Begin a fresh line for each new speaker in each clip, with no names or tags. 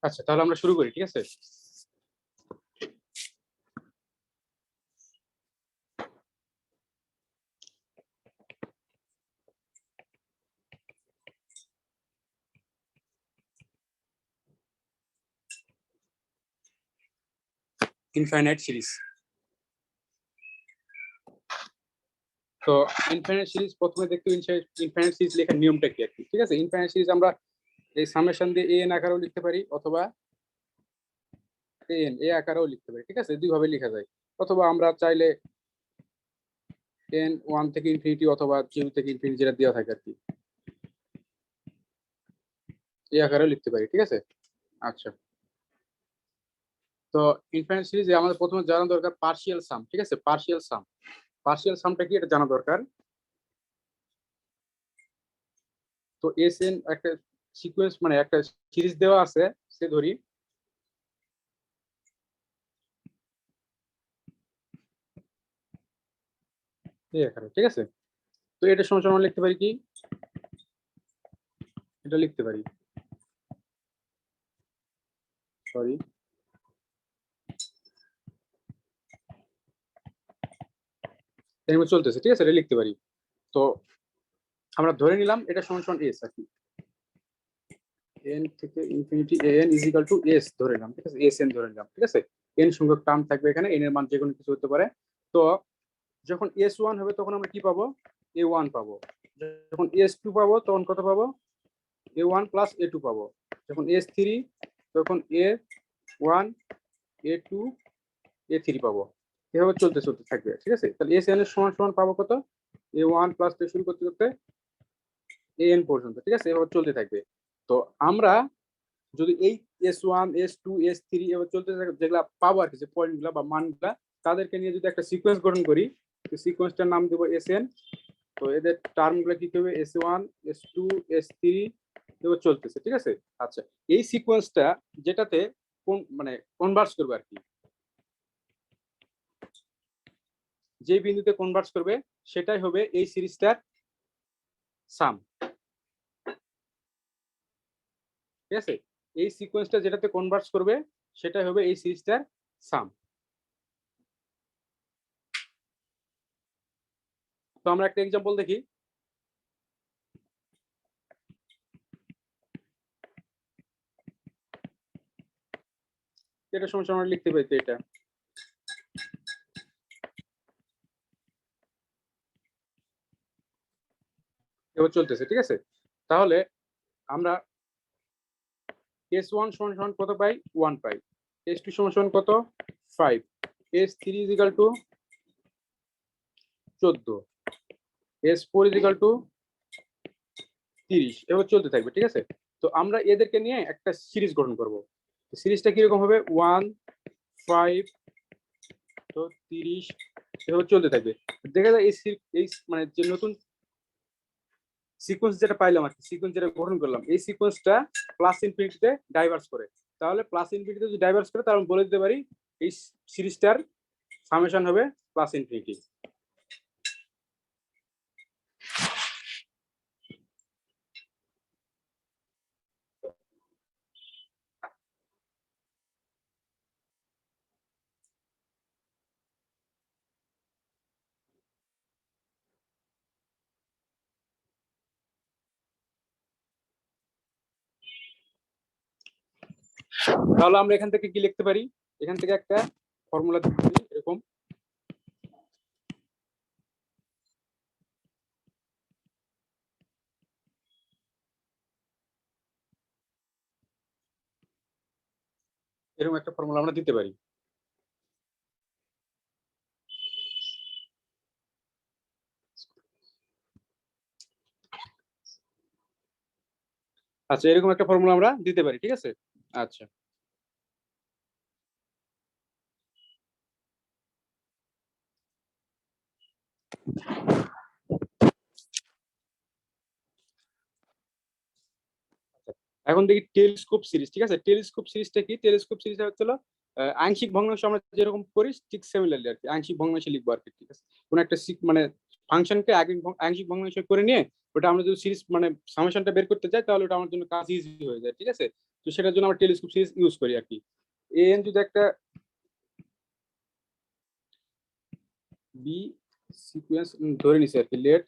আচ্ছা, তাহলে আমরা শুরু করি, ঠিক আছে? Infinite series. তো ইনফাইনাইট সিরিজ প্রথমে দেখতে ইনফাইনাইট সিরিজ লেখার নিয়মটা কি আর কি, ঠিক আছে? ইনফাইনাইট সিরিজ আমরা এই সামেশন দিয়ে এন আকারেও লিখতে পারি অথবা এন এ আকারেও লিখতে পারি, ঠিক আছে? দুইভাবে লেখা যায়। অথবা আমরা চাইলে এন 1 থেকে ইনফিনিটি অথবা 0 থেকে ইনফিনিটি যেটা দেওয়া থাকে আর কি, এই আকারেও লিখতে পারি, ঠিক আছে? আচ্ছা, তো ইনফাইনাইট সিরিজে আমাদের প্রথমে জানা দরকার পার্শিয়াল সাম, ঠিক আছে? পার্শিয়াল সাম, পার্শিয়াল সামটা কি এটা জানা দরকার। তো এস এন একটা সিকোয়েন্স মানে একটা সিরিজ দেওয়া আছে, সে ধরি এই আকারে, ঠিক আছে? তো এটা সমান সমান লিখতে পারি কি, এটা লিখতে পারি, সরি, এরকম চলতেছে, ঠিক আছে? এটা লিখতে পারি। তো আমরা ধরে নিলাম এটা সমান সমান এস আর কি, এন থেকে infinity N is equal two S ধরে নিলাম, ঠিক আছে? এস এন ধরে নিলাম, ঠিক আছে? এন সংখ্যক টার্ম থাকবে এখানে, এন এর মান যে কোনো কিছু হতে পারে। তো যখন এস ওয়ান হবে তখন আমরা কি পাবো, এ ওয়ান পাবো। যখন এস টু পাবো তখন কত পাবো, A one plus A two পাবো। যখন এস থ্রি তখন A one A two A three পাবো। এভাবে চলতে চলতে থাকবে, ঠিক আছে? তাহলে এস এন এর সমান সমান পাবো কত, এ ওয়ান প্লাস থেকে শুরু করতে করতে এ এন পর্যন্ত, ঠিক আছে? এভাবে চলতে থাকবে। তো আমরা যদি এই s one s two s three এভাবে চলতে থাকে, যেগুলা পাবো আর কি, যে পয়েন্টগুলা বা মানগুলা, তাদেরকে নিয়ে যদি একটা সিকোয়েন্স গঠন করি, তো সিকোয়েন্সটার নাম দেবো এস এন। তো এদের টার্মগুলো কি হবে, s one s two s three এভাবে চলতেছে, ঠিক আছে? আচ্ছা, এই সিকোয়েন্সটা যেটাতে কোন মানে কনভার্স করবে আর কি, যে বিন্দুতে কনভার্স করবে সেটাই হবে এই সিরিজটার সাম, ঠিক আছে? এই সিকোয়েন্সটা যেটাতে কনভার্স করবে সেটাই হবে এই সিরিজটার সাম। তো আমরা একটা এক্সাম্পল দেখি। এটা সমস্যা আমরা লিখতে পারি, এটা এবার চলতেছে, ঠিক আছে? তাহলে আমরা এস ওয়ান সমান সমান কত পাই, ওয়ান পাই। এস টু সমান সমান কত, 5। S three is equal two 14। S four is equal two 30। এবার চলতে থাকবে, ঠিক আছে? তো আমরা এদেরকে নিয়ে একটা সিরিজ গঠন করব। সিরিজটা কিরকম হবে, 1 5 তো 30, এভাবে চলতে থাকবে। দেখা যায় এই মানে যে নতুন সিকোয়েন্স যেটা পাইলাম আর কি, সিকোয়েন্স যেটা গঠন করলাম, এই সিকোয়েন্সটা প্লাস ইনফিনিটিতে ডাইভার্স করে। তাহলে প্লাস ইনফিনিটিতে যদি ডাইভার্স করে তাহলে বলে দিতে পারি এই সিরিজটার সামেশন হবে প্লাস ইনফিনিটি। তাহলে আমরা এখান থেকে কি লিখতে পারি, এখান থেকে একটা ফর্মুলা দিতে পারি এরকম, এরকম একটা ফর্মুলা আমরা দিতে পারি। আচ্ছা, এরকম একটা ফর্মুলা আমরা দিতে পারি, ঠিক আছে? আচ্ছা, এখন দেখি টেলিস্কোপ সিরিজ, ঠিক আছে? টেলিস্কোপ সিরিজটা কি, টেলিস্কোপ সিরিজ হচ্ছে আংশিক ভগ্নাংশ আমরা যেরকম করি ঠিক সিমিলারলি আর কি, আংশিক ভগ্নাংশে লিখবো আর কি, ঠিক আছে? কোন একটা মানে ফাংশনকে আংশিক ভগ্নাংশ করে নিয়ে ওটা আমরা যদি সিরিজ মানে সামেশনটা বের করতে চাই তাহলে ওটা আমার জন্য কাজ ইজি হয়ে যায়, ঠিক আছে? তো সেটার জন্য আমরা টেলিস্কোপ সিরিজ ইউজ করি আর কি। এন যদি একটা বি সিকোয়েন্স ধরে নিছি আর কি, লেট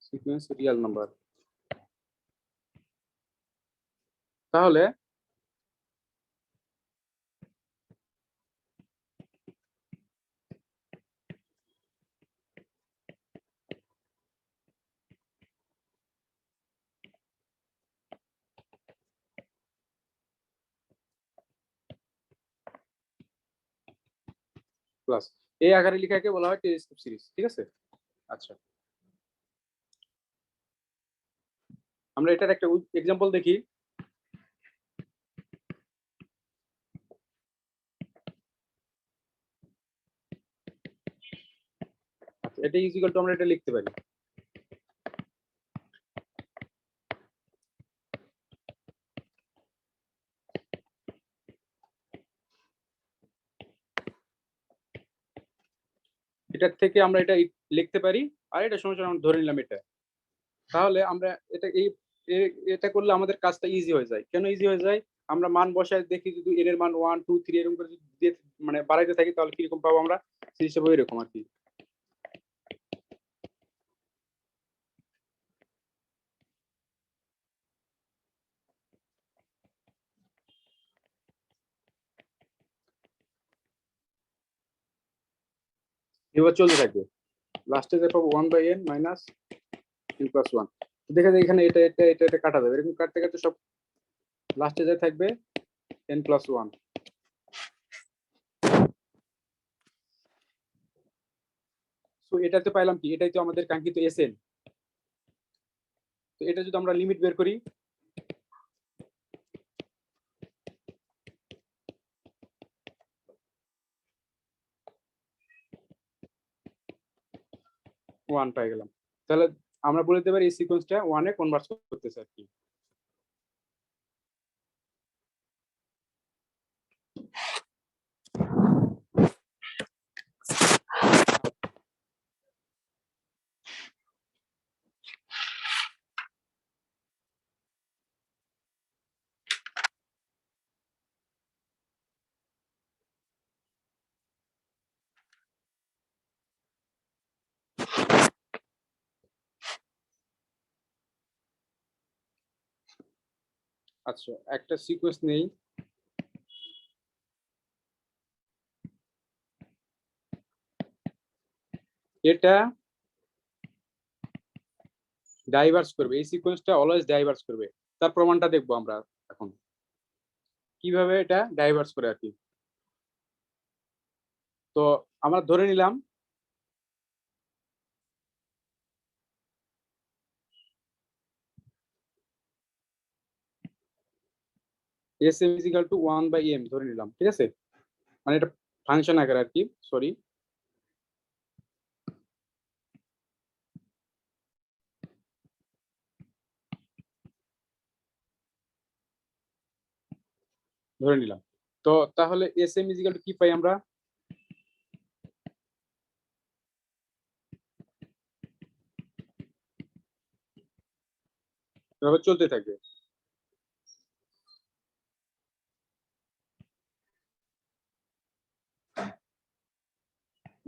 সিকোয়েন্স রিয়েল নাম্বার, তাহলে প্লাস এই আকারে লেখাকে বলা হয় টেলিস্কোপ সিরিজ, ঠিক আছে। আচ্ছা, আমরা এটার একটা এক্সাম্পল দেখি। এটা ইকুয়াল টু আমরা এটা লিখতে পারি, এটার থেকে আমরা এটা লিখতে পারি, আর এটা সমান আমরা ধরে নিলাম এটা। তাহলে আমরা এটা এটা করলে আমাদের কাজটা ইজি হয়ে যায়। কেন ইজি হয়ে যায়? আমরা মান বসায় দেখি, যদি এর মান 1 2 3 এরকম করে যদি দিয়ে মানে বাড়াইতে থাকি, তাহলে কিরকম পাবো আমরা? সিরিজটা এরকম আর কি। এবার চলতে থাকবে, লাস্টে যে পাবো 1/n মাইনাস n প্লাস 1। দেখা যায় এখানে এটা এটা এটা এটা কাটা যাবে, এরকম কাটতে কাটতে সব লাস্টে যা থাকবে n প্লাস 1। তো এটাতে পাইলাম কি, এটাই তো আমাদের কাঙ্ক্ষিত এসএন। তো এটা যদি আমরা লিমিট বের করি, ওয়ান পাই গেলাম, তাহলে আমরা বলতে পারি এই সিকোয়েন্সটা ওয়ানে কনভার্ট করতেছে আর কি। আচ্ছা, একটা সিকোয়েন্স নেই, এটা ডাইভার্স করবে, এই সিকোয়েন্সটা অলওয়েজ ডাইভার্স করবে। তার প্রমাণটা দেখবো আমরা এখন, কিভাবে এটা ডাইভার্স করে আর কি। তো আমরা ধরে নিলাম s M is equal two 1/m ধরে নিলাম, ঠিক আছে। মানে এটা ফাংশন আকারে আর কি, সরি। ধরে নিলাম। তো তাহলে এস এম ইজিক্যাল টু কি পাই আমরা? এভাবে চলতে থাকবে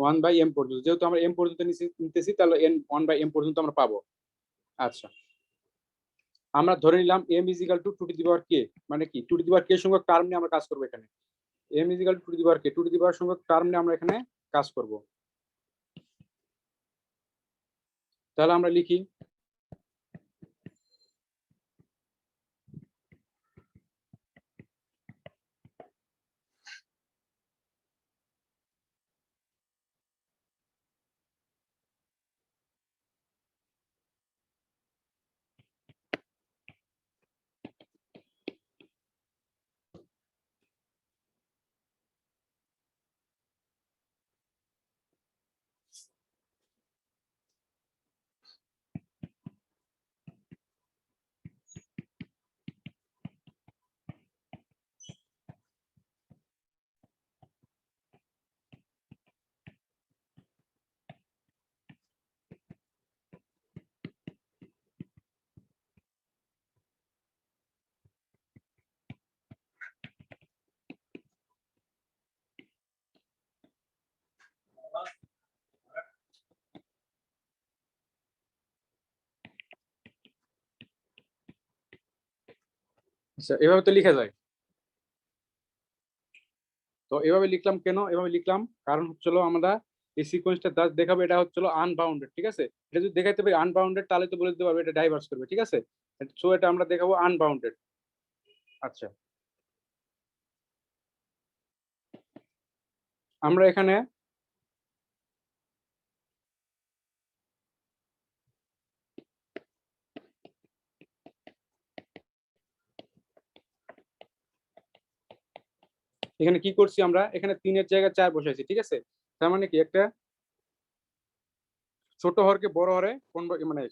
1/m পর্যন্ত, যেহেতু আমরা m পর্যন্ত নিতেছি, তাহলে n 1/m পর্যন্ত আমরা পাবো। আচ্ছা, আমরা ধরে নিলাম m equal to two the power k, মানে কি টু দি পাওয়ার k সংখ্যক টার্ম নিয়ে আমরা কাজ করবো এখানে। m equal to the power k, two the power সংখ্যক টার্ম নিয়ে আমরা এখানে কাজ করব। তাহলে আমরা লিখি আচ্ছা, এভাবে তো লিখা যায়। তো এভাবে লিখলাম কেন, এভাবে লিখলাম কারণ হচ্ছিল আমরা এই সিকোয়েন্সটা জাস্ট দেখাবো এটা হচ্ছিল আনবাউন্ডেড, ঠিক আছে। এটা যদি দেখাইতে পারি আনবাউন্ডেড তাহলে তো বলে দিতে পারবে এটা ডাইভার্স করবে, ঠিক আছে। সো এটা আমরা দেখাবো আনবাউন্ডেড। আচ্ছা, আমরা এখানে এখানে কি করছি, আমরা এখানে 3-এর জায়গায় 4 বসাইছি, ঠিক আছে। তার মানে কি একটা ছোট হরকে বড় হরে মানে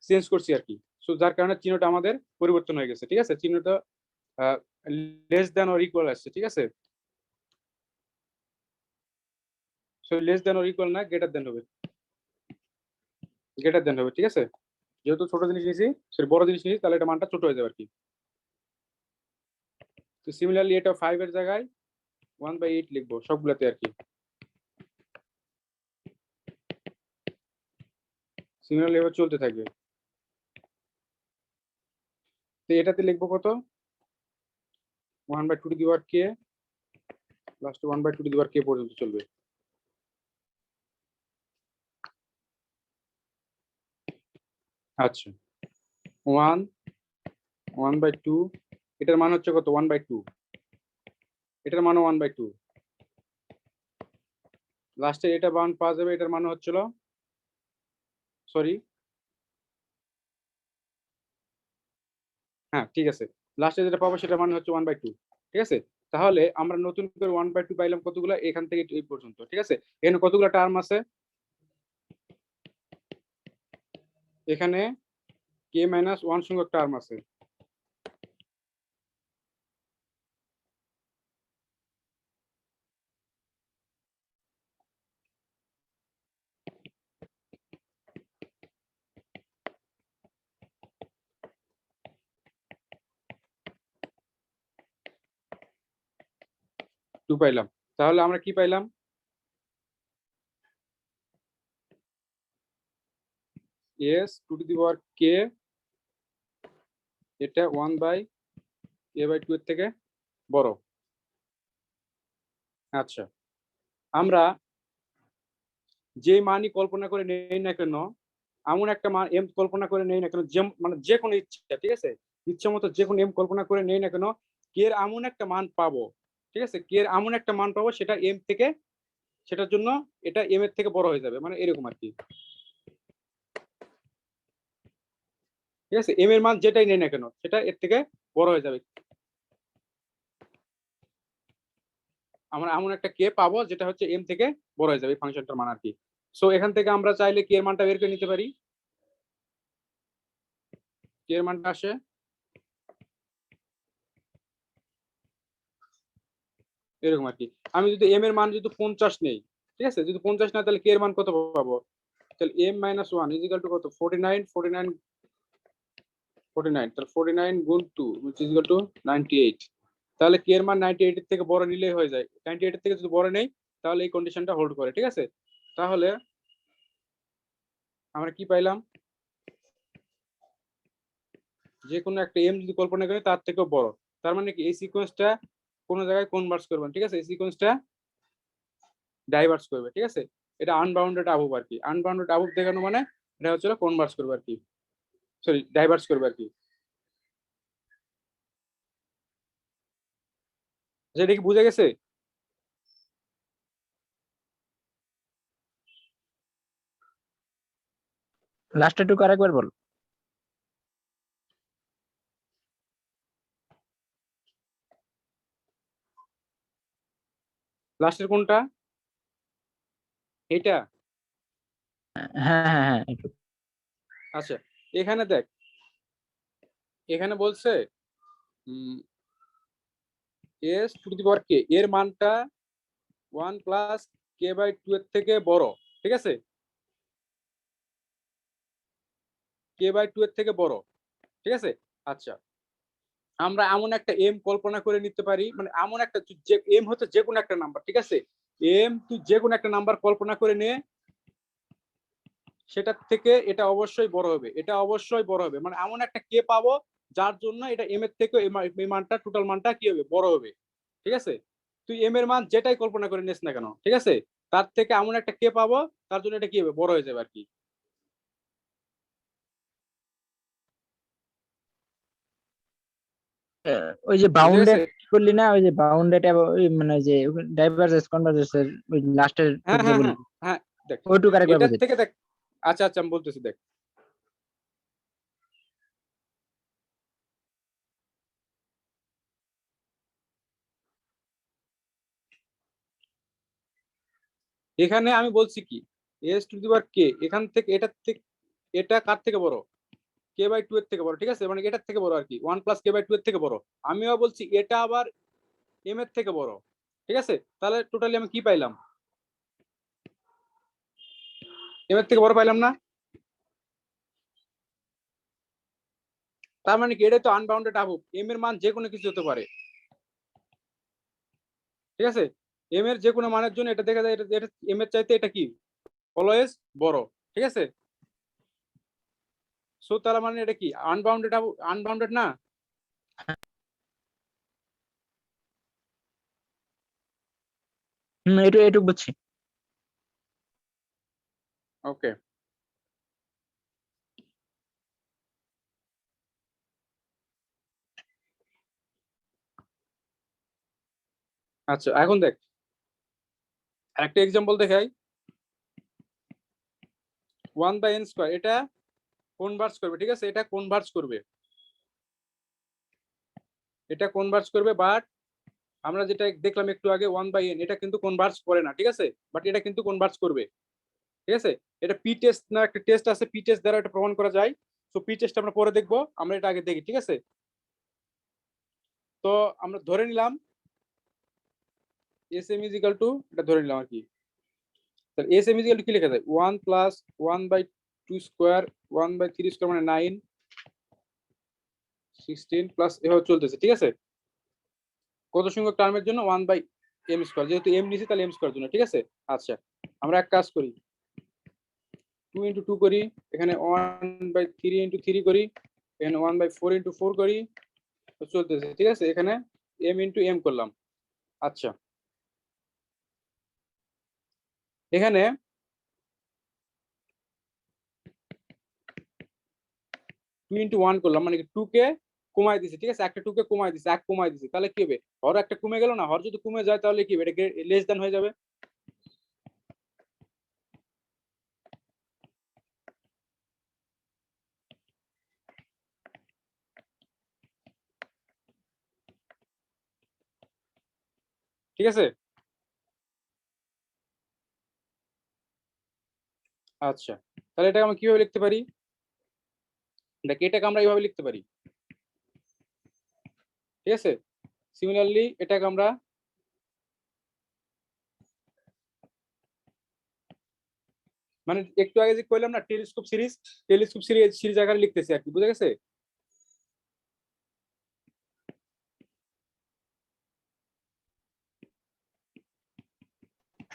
চেঞ্জ করছি আর কি। সো যার কারণে চিহ্নটা আমাদের পরিবর্তন হয়ে গেছে, ঠিক আছে। চিহ্নটা লেস দেন অর ইকুয়াল আসছে, ঠিক আছে। So less than or equal না, গ্রেটার দেন হবে, গ্রেটার দেন হবে, ঠিক আছে। যেহেতু ছোট জিনিস নিয়েছি, সরি বড় জিনিস নিয়েছি, তাহলে এটা মানটা ছোট হয়ে যাবে আর কি। তো সিমিলারলি এটা 5 এর জায়গায় 1/8 লিখবো সবগুলোতে আর কি। সিমিলারলি এবার চলতে থাকবে। তো এটাতে লিখবো কত, 1/2 টু দি পাওয়ার কে, লাস্ট 1/2 টু দি পাওয়ার কে পর্যন্ত চলবে। আচ্ছা, 1/2, এটার মান হচ্ছে কত 1/2, এটার মানও 1/2, লাস্টে এটা মান পাওয়া যাবে, এটার মান হচ্ছিল সরি হ্যাঁ ঠিক আছে, লাস্টে যেটা পাবো সেটা মানে হচ্ছে 1/2, ঠিক আছে। তাহলে আমরা নতুন করে 1/2 পাইলাম কতগুলো, এখান থেকে এই পর্যন্ত, ঠিক আছে। এখানে কতগুলো টার্ম আছে, এখানে k-1 সংখ্যক টার্ম আছে। টু পাইলাম, তাহলে আমরা কি পাইলাম, S two two the power কে, এটা 1/a/2 এর থেকে বড়। আচ্ছা, আমরা যে মানই কল্পনা করে নেই না কেন, এমন একটা মান এম কল্পনা করে নেই না কেন, যে মানে যে কোনো ইচ্ছা, ঠিক আছে, ইচ্ছা মতো যে কোনো এম কল্পনা করে নেই না কেন, কে এর এমন একটা মান পাবো, ঠিক আছে, কে এর এমন একটা মান পাবো সেটা এম থেকে, সেটার জন্য এটা এম এর থেকে বড় হয়ে যাবে, মানে এরকম আর কি, ঠিক আছে। এম এর মান যেটাই নেই না কেন সেটা এর থেকে বড় হয়ে যাবে। আমরা এমন একটা কে পাবো যেটা হচ্ছে এম থেকে বড় হয়ে যাবে ফাংশনটার মান আর কি। সো এখান থেকে আমরা চাইলে কে এর মানটা বের করে নিতে পারি। কে এর মানটা আসে এরকম আর কি। আমি যদি এম এর মান যদি 50 নেই, ঠিক আছে, যদি 50 না তাহলে কে এর মান কত পাবো, তাহলে m-1 ইজিক্যাল টু কত 49, 49, 49, তাহলে 49 গুণ 2 ইজিক্যাল টু 98। তাহলে কে এর মান 98 এর থেকে বড় নিলেই হয়ে যায়, 98 এর থেকে যদি বড় নেই তাহলে এই কন্ডিশনটা হোল্ড করে, ঠিক আছে। তাহলে আমরা কি পাইলাম, যে কোনো একটা এম যদি কল্পনা করি তার থেকেও বড়, তার মানে কি এই সিকোয়েন্সটা কোনো জায়গায় কনভার্স করবেন, ঠিক আছে, এই সিকোয়েন্সটা ডাইভার্স করবে, ঠিক আছে। এটা আনবাউন্ডেড আবুব আর কি, আনবাউন্ডেড আবুব দেখানো মানে এটা হচ্ছে কনভার্স করবে আর কি, সরি ডাইভার্স করবে আর কি। যেটা কি বুঝে গেছে,
লাস্টে টুকু আরেকবার বল।
লাস্টের কোনটা, এটা,
হ্যাঁ হ্যাঁ হ্যাঁ একটু।
আচ্ছা এখানে দেখ, এখানে বলছে এস টু দি পাওয়ার কে এর মানটা 1+k/2 এর থেকে বড়, ঠিক আছে, k/2 এর থেকে বড়, ঠিক আছে। আচ্ছা, আমরা এমন একটা এম কল্পনা করে নিতে পারি, মানে এমন একটা যে এম হচ্ছে যে কোনো একটা নাম্বার, ঠিক আছে, এম তুই যে কোনো একটা নাম্বার কল্পনা করে নে, সেটার থেকে এটা অবশ্যই বড় হবে, এটা অবশ্যই বড় হবে, মানে এমন একটা কে পাবো যার জন্য এটা এম এর থেকে এই মানটা টোটাল মানটা কি হবে, বড় হবে। ঠিক আছে, তুই এম এর মান যেটাই কল্পনা করে নিস না কেন, ঠিক আছে, তার থেকে এমন একটা কে পাবো, তার জন্য এটা কি হবে, বড় হয়ে যাবে আর কি।
ওই যে
বুঝে গেছে?
বাউন্ডেড করলি না, ওই যে বাউন্ডেড মানে ওই যে ডাইভারজেন্স কনভারজেন্সের ওই লাস্টের টুক
হ্যাঁ
যে
হ্যাঁ
বললি,
হ্যাঁ হ্যাঁ, দেখ
ওইটুক আরেকবার
এটার
বুঝে।
থেকে দেখ, আচ্ছা আচ্ছা আমি বলতেছি, দেখ এখানে আমি বলছি কি, এস টু দি পাওয়ার কে, এখান থেকে এটার থেকে এটা কার থেকে বড়, কে বাই টু এর থেকে বড়, ঠিক আছে, মানে এটার থেকে বড় আর কি, one plus k by two এর থেকে বড়। আমিও বলছি এটা আবার এম এর থেকে বড়। ঠিক আছে, তাহলে টোটালি আমি কি পাইলাম, এম এর থেকে বড় পাইলাম না? তার মানে কি, এটা তো আনবাউন্ডেড আবু, এম এর মান যে কোনো কিছু হতে পারে। ঠিক আছে, এম এর যে কোনো মানের জন্য এটা দেখা যায়, এটা এম এর চাইতে এটা কি অলওয়েজ বড়। ঠিক আছে, সো তার মানে এটা কি আনবাউন্ডেড আবু, আনবাউন্ডেড না?
এটুক বুঝছি।
ওকে, আচ্ছা এখন দেখ আরেকটা এক্সাম্পল দেখাই। ওয়ান বাই এন স্কোয়ার, এটা কনভার্জ করবে, ঠিক আছে, এটা কনভার্জ করবে, এটা কনভার্জ করবে, বাট আমরা যেটা দেখলাম একটু আগে ওয়ান বাই এন, এটা কিন্তু কনভার্জ করে না, ঠিক আছে, বাট এটা কিন্তু কনভার্জ করবে। ঠিক আছে, এটা পি টেস্ট না একটা টেস্ট আছে, পি টেস্ট দ্বারা এটা প্রমাণ করা যায়। তো পি টেস্ট আমরা পরে দেখবো, আমরা এটা আগে দেখি। ঠিক আছে, তো আমরা ধরে নিলাম s M is equal to, এটা ধরে নিলাম আর কি, তাহলে s M is equal to কি লেখা যায়, one plus one by two square, one by three square মানে 9, 16 প্লাস এভাবে চলতেছে। ঠিক আছে, কত সংখ্যক টার্মের জন্য, ওয়ান বাই এম স্কোয়ার, যেহেতু এম নিছি তাহলে এম স্কোয়ার জন্য। ঠিক আছে, আচ্ছা আমরা এক কাজ করি, 2 × 2 করি, এখানে 1/3 × 3 করি, এখানে 1/4 × 4 করি, তো চলতেছে। ঠিক আছে, এখানে এম ইন্টু এম করলাম। আচ্ছা এখানে 2 × 1 করলাম, মানে 2 কে কমাই দিছি। ঠিক আছে, একটা 2 কে কমাই দিছি, এক কমাই দিছি, তাহলে কি হবে, হর একটা কমে গেল না, হর যদি কমে যায় তাহলে কি হবে, এটা লেস দেন হয়ে যাবে। ঠিক আছে, আচ্ছা তাহলে এটাকে আমরা কিভাবে লিখতে পারি, দেখ এটাকে আমরা এইভাবে লিখতে পারি। ঠিক আছে, সিমিলারলি এটাকে আমরা মানে একটু আগে যে কইলাম না telescope series, telescope series series আকারে লিখতেছি আর কি, বুঝে গেছে?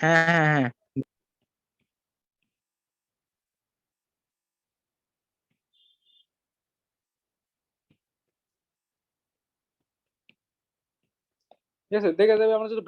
হ্যাঁ হ্যাঁ হ্যাঁ।
ঠিক আছে, দেখা যাবে আমরা যদি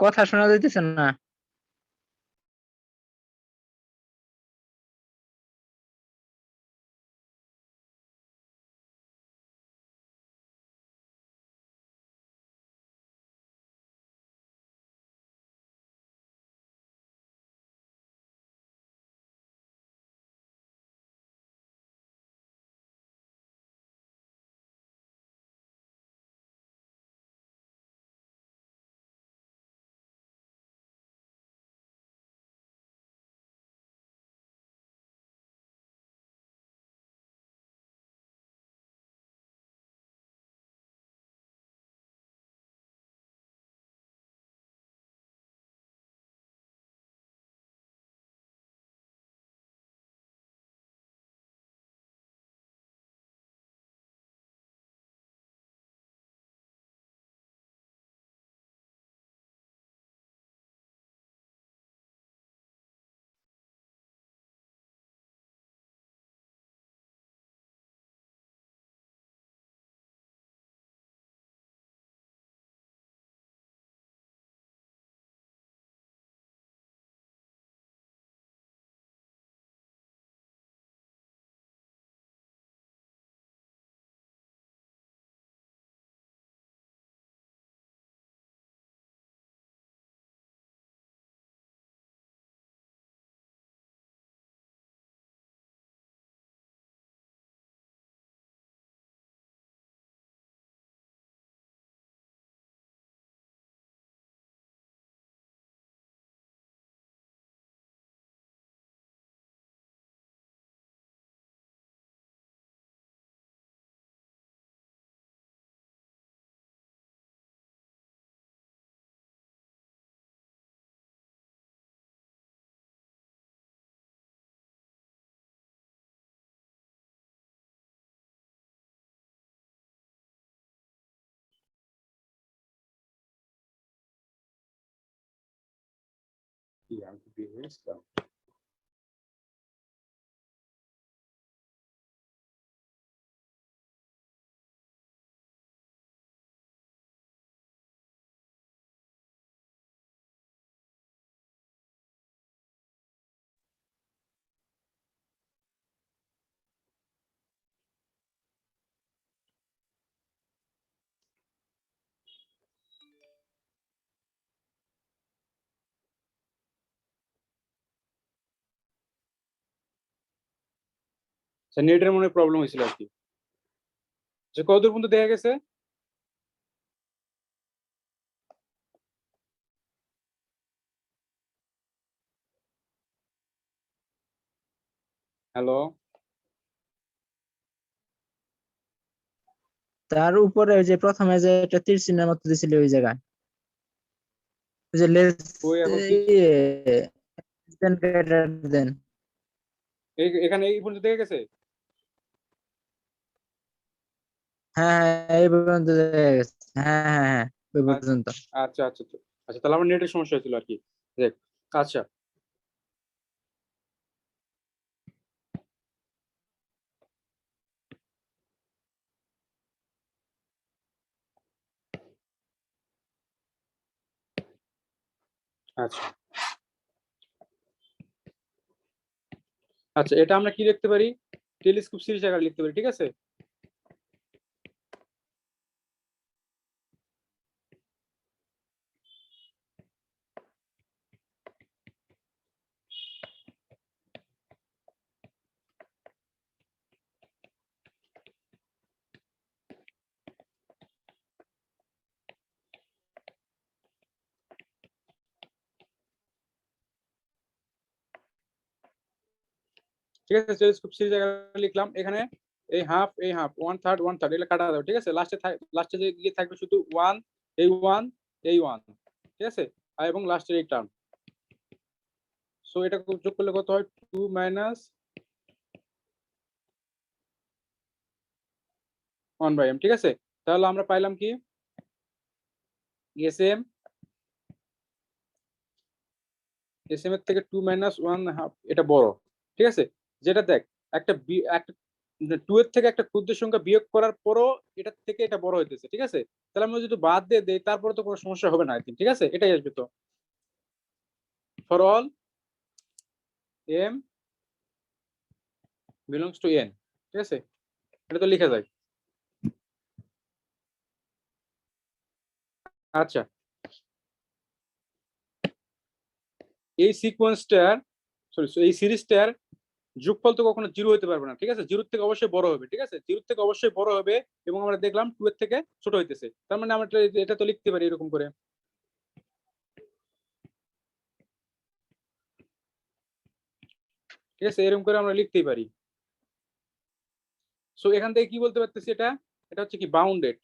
কথা শোনা যাইতেছে না।
কি আমি কি বের হয়ে গেছিলাম? নেটের মনে প্রবলেম হয়েছিল আর কি। যে কতদূর পর্যন্ত দেখা গেছে? হ্যালো,
তার উপরে ওই যে প্রথমে যে একটা তীর চিহ্নের মতো দিছিল ওই জায়গায়, ওই যে লেস
ওই এখন কি
দেন।
এখানে এই পর্যন্ত দেখা গেছে?
হ্যাঁ হ্যাঁ, এই পর্যন্ত দেখা গেছে। হ্যাঁ হ্যাঁ হ্যাঁ, ওই
আচ্ছা
পর্যন্ত।
আচ্ছা আচ্ছা আচ্ছা। আচ্ছা, তাহলে আমার নেটের সমস্যা হয়েছিল আর কি। দেখ, আচ্ছা আচ্ছা আচ্ছা, এটা আমরা কি লিখতে পারি? টেলিস্কোপ সিরিজ আকারে লিখতে পারি, ঠিক আছে? ঠিক আছে, টেলিস্কোপ সিরিজ আকারে লিখলাম। এখানে এই half one third one third এগুলো কাটা যাবে, ঠিক আছে? লাস্টে যে গিয়ে থাকবে শুধু ওয়ান, ওয়ান, ওয়ান, ঠিক আছে? আর এবং লাস্টের এই টার্ম। সো এটা যোগ করলে কত হয়? 2 মাইনাস 1/m, ঠিক আছে? তাহলে আমরা পাইলাম কি? এসএম এর থেকে 2 মাইনাস 1 হাফ এটা বড়, ঠিক আছে? যেটা দেখ, একটা 2 এর থেকে একটা ক্ষুদ্র সংখ্যা বিয়োগ করার পরও এটার থেকে এটা বড় হইতেছে, ঠিক আছে? তাহলে আমরা যদি বাদ দিয়ে দেই তারপরে তো কোনো সমস্যা হবে না, আই থিংক, ঠিক আছে? এটাই আসবে তো। For all m belongs to n, ঠিক আছে? এটা তো লিখা যায়। আচ্ছা, এই সিকোয়েন্সটার এই সিরিজটার যোগফল তো কখনো জিরো হতে পারবে না, ঠিক আছে? জিরোর থেকে অবশ্যই বড় হবে, ঠিক আছে? জিরোর থেকে অবশ্যই বড় হবে এবং আমরা দেখলাম 2 এর থেকে ছোট হইতেছে। তার মানে আমরা এটা তো লিখতে পারি এরকম করে, ঠিক আছে? এরকম করে আমরা লিখতেই পারি। সো এখান থেকে কি বলতে পারতেছি? এটা হচ্ছে কি বাউন্ডেড।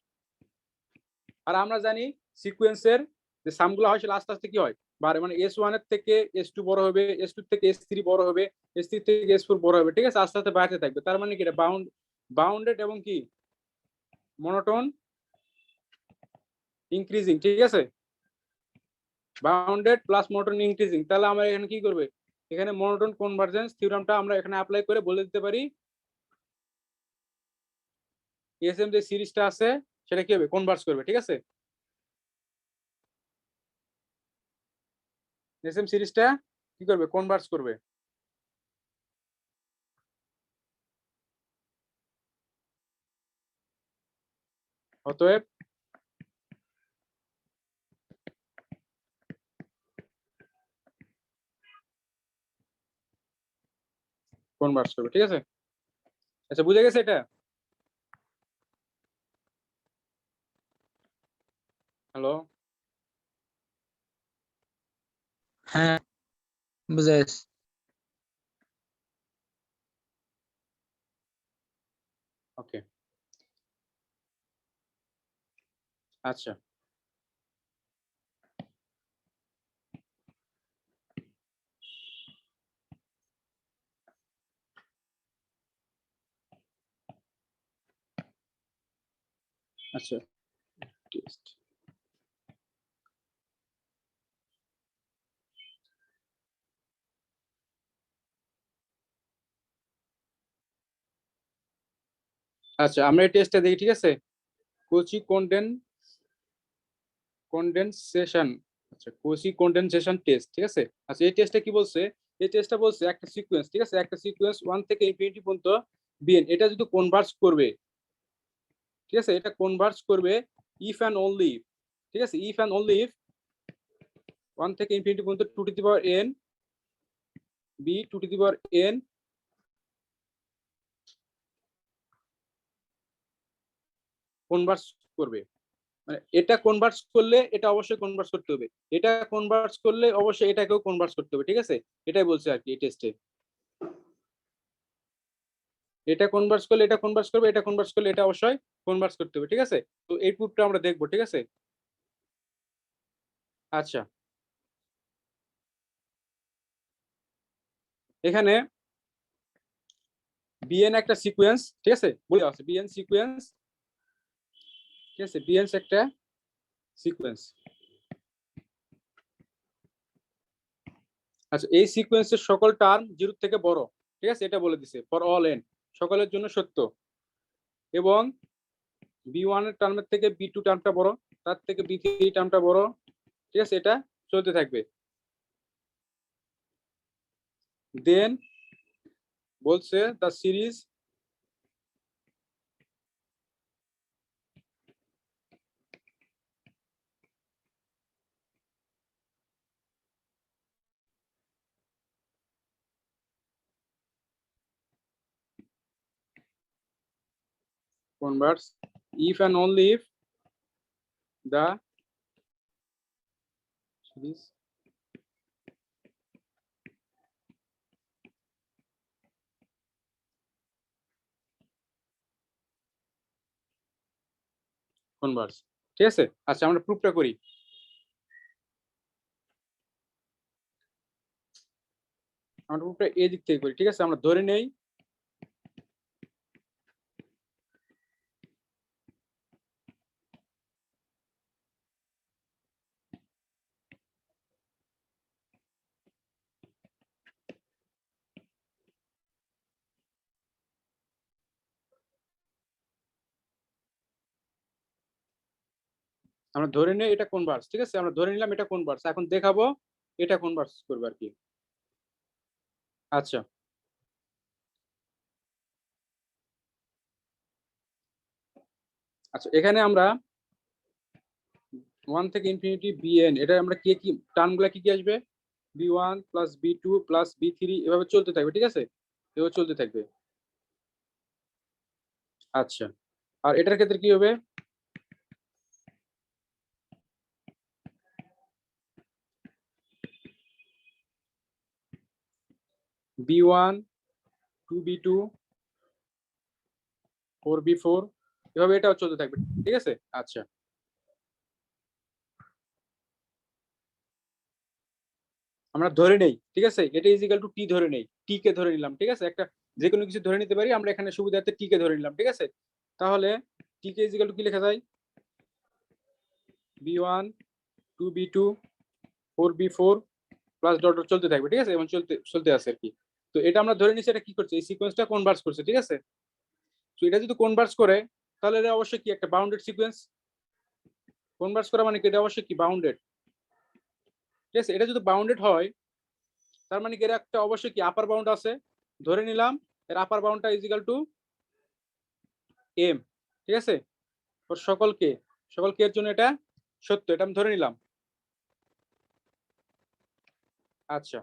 আর আমরা জানি সিকোয়েন্সের যে সামগুলো হয় সেটা আস্তে আস্তে কি হয়, বাড়ে। মানে S1 এর থেকে S2 বড় হবে, S2 থেকে S3 বড় হবে, S3 থেকে S4 বড় হবে, ঠিক আছে? আস্তে আস্তে বাড়তে থাকবে। তার মানে কি এটা বাউন্ডেড এবং কি মনোটোন ইনক্রিজিং, ঠিক আছে? Bounded plus monotone increasing. তাহলে আমরা এখানে কি করবে? এখানে মনোটোন কনভার্জেন্স থিওরামটা আমরা এখানে অ্যাপ্লাই করে বলে দিতে পারি এসএম যে সিরিজটা আছে সেটা কি হবে? কনভার্জ করবে, ঠিক আছে? এসএম সিরিজটা কি করবে? কনভার্জ করবে। অতএব কনভার্জ করবে, ঠিক আছে? আচ্ছা, বুঝে গেছে এটা? হ্যালো,
হ্যাঁ, বুঝে গেছি।
ওকে, আচ্ছা আচ্ছা, টেস্ট আচ্ছা আমরা এই টেস্টটা দেখি, ঠিক আছে। কোচি কন্ডেনসেশন, আচ্ছা কোচি কন্ডেনসেশন টেস্ট, ঠিক আছে। আচ্ছা এই টেস্টটা কি বলছে, এই টেস্টটা বলছে একটা সিকোয়েন্স, ঠিক আছে, একটা সিকোয়েন্স 1 থেকে ইনফিনিটি পর্যন্ত বিএন, এটা যদি কনভার্স করবে, ঠিক আছে, এটা কনভার্স করবে ইফ অ্যান্ড অনলি, ঠিক আছে, ইফ অ্যান্ড অনলি ইফ 1 থেকে ইনফিনিটি পর্যন্ত 2 two the power n b 2 two the power n Converse করবে, মানে এটা কনভার্স করলে এটা অবশ্যই কনভার্স করতে হবে, এটা কনভার্স করলে অবশ্যই এটাকেও কনভার্স করতে হবে, ঠিক আছে, এটাই বলছে আর কি এই টেস্টে। এটা কনভার্স করলে এটা কনভার্স করবে, এটা কনভার্স করলে এটা অবশ্যই কনভার্স করতে হবে, ঠিক আছে। তো এই প্রুফটা আমরা দেখবো, ঠিক আছে। আচ্ছা এখানে বিএন একটা সিকোয়েন্স, ঠিক আছে, বলে আছে বিএন সিকোয়েন্স, ঠিক আছে, বিএন একটা সিকোয়েন্স। আচ্ছা এই সিকোয়েন্সের সকল টার্ম 0 থেকে বড়, ঠিক আছে, এটা বলে দিছে ফর অল এন, সকলের জন্য সত্য, এবং বি1 এর টার্মের থেকে বি2 টার্মটা বড়, তার থেকে বি3 টার্মটা বড়, ঠিক আছে, এটা চলতে থাকবে। দেন বলছে the series converts if and only if the series converts, ঠিক আছে। আচ্ছা আমরা প্রুফটা করি। আমরা প্রুফটা এই দিক থেকে করি, ঠিক আছে। আমরা ধরে নেই এটা কনভার্স, ঠিক আছে, আমরা ধরে নিলাম এটা কনভার্স, এখন দেখাবো এটা কনভার্স করবে আর কি। আচ্ছা আচ্ছা এখানে আমরা 1 থেকে ইনফিনিটি বিএন, এটা আমরা কি কি টার্মগুলো কি কি আসবে, বি1 প্লাস বি2 প্লাস বি3, এভাবে চলতে থাকবে, ঠিক আছে, এভাবে চলতে থাকবে। আচ্ছা আর এটার ক্ষেত্রে কি হবে, বি1 2b2 4b4, এভাবে এটাও চলতে থাকবে, ঠিক আছে। আচ্ছা আমরা ধরে নেই, ঠিক আছে, এটা ইজিক্যাল টু টি ধরে নেই, টি কে ধরে নিলাম, ঠিক আছে, একটা যে কোনো কিছু ধরে নিতে পারি আমরা, এখানে সুবিধার্থে টি কে ধরে নিলাম, ঠিক আছে। তাহলে টি কে ইজিক্যাল টু কি লেখা যায়, B one 2b2 4b4 plus dot dot চলতে থাকবে, ঠিক আছে, এবং চলতে চলতে আছে আর কি। তো এটা আমরা ধরে নিচ্ছি এটা কি করছে, এই সিকোয়েন্সটা কনভার্স করছে, ঠিক আছে। তো এটা যদি কনভার্স করে তাহলে এটা অবশ্যই কি একটা বাউন্ডেড সিকোয়েন্স, কনভার্স করা মানে কি এটা অবশ্যই কি বাউন্ডেড, ঠিক আছে। এটা যদি বাউন্ডেড হয় তার মানে কি এর একটা অবশ্যই কি আপার বাউন্ড আছে, ধরে নিলাম এর আপার বাউন্ডটা ইজিক্যাল টু এম, ঠিক আছে, সকলকে সকল কে এর জন্য এটা সত্য, এটা আমি ধরে নিলাম। আচ্ছা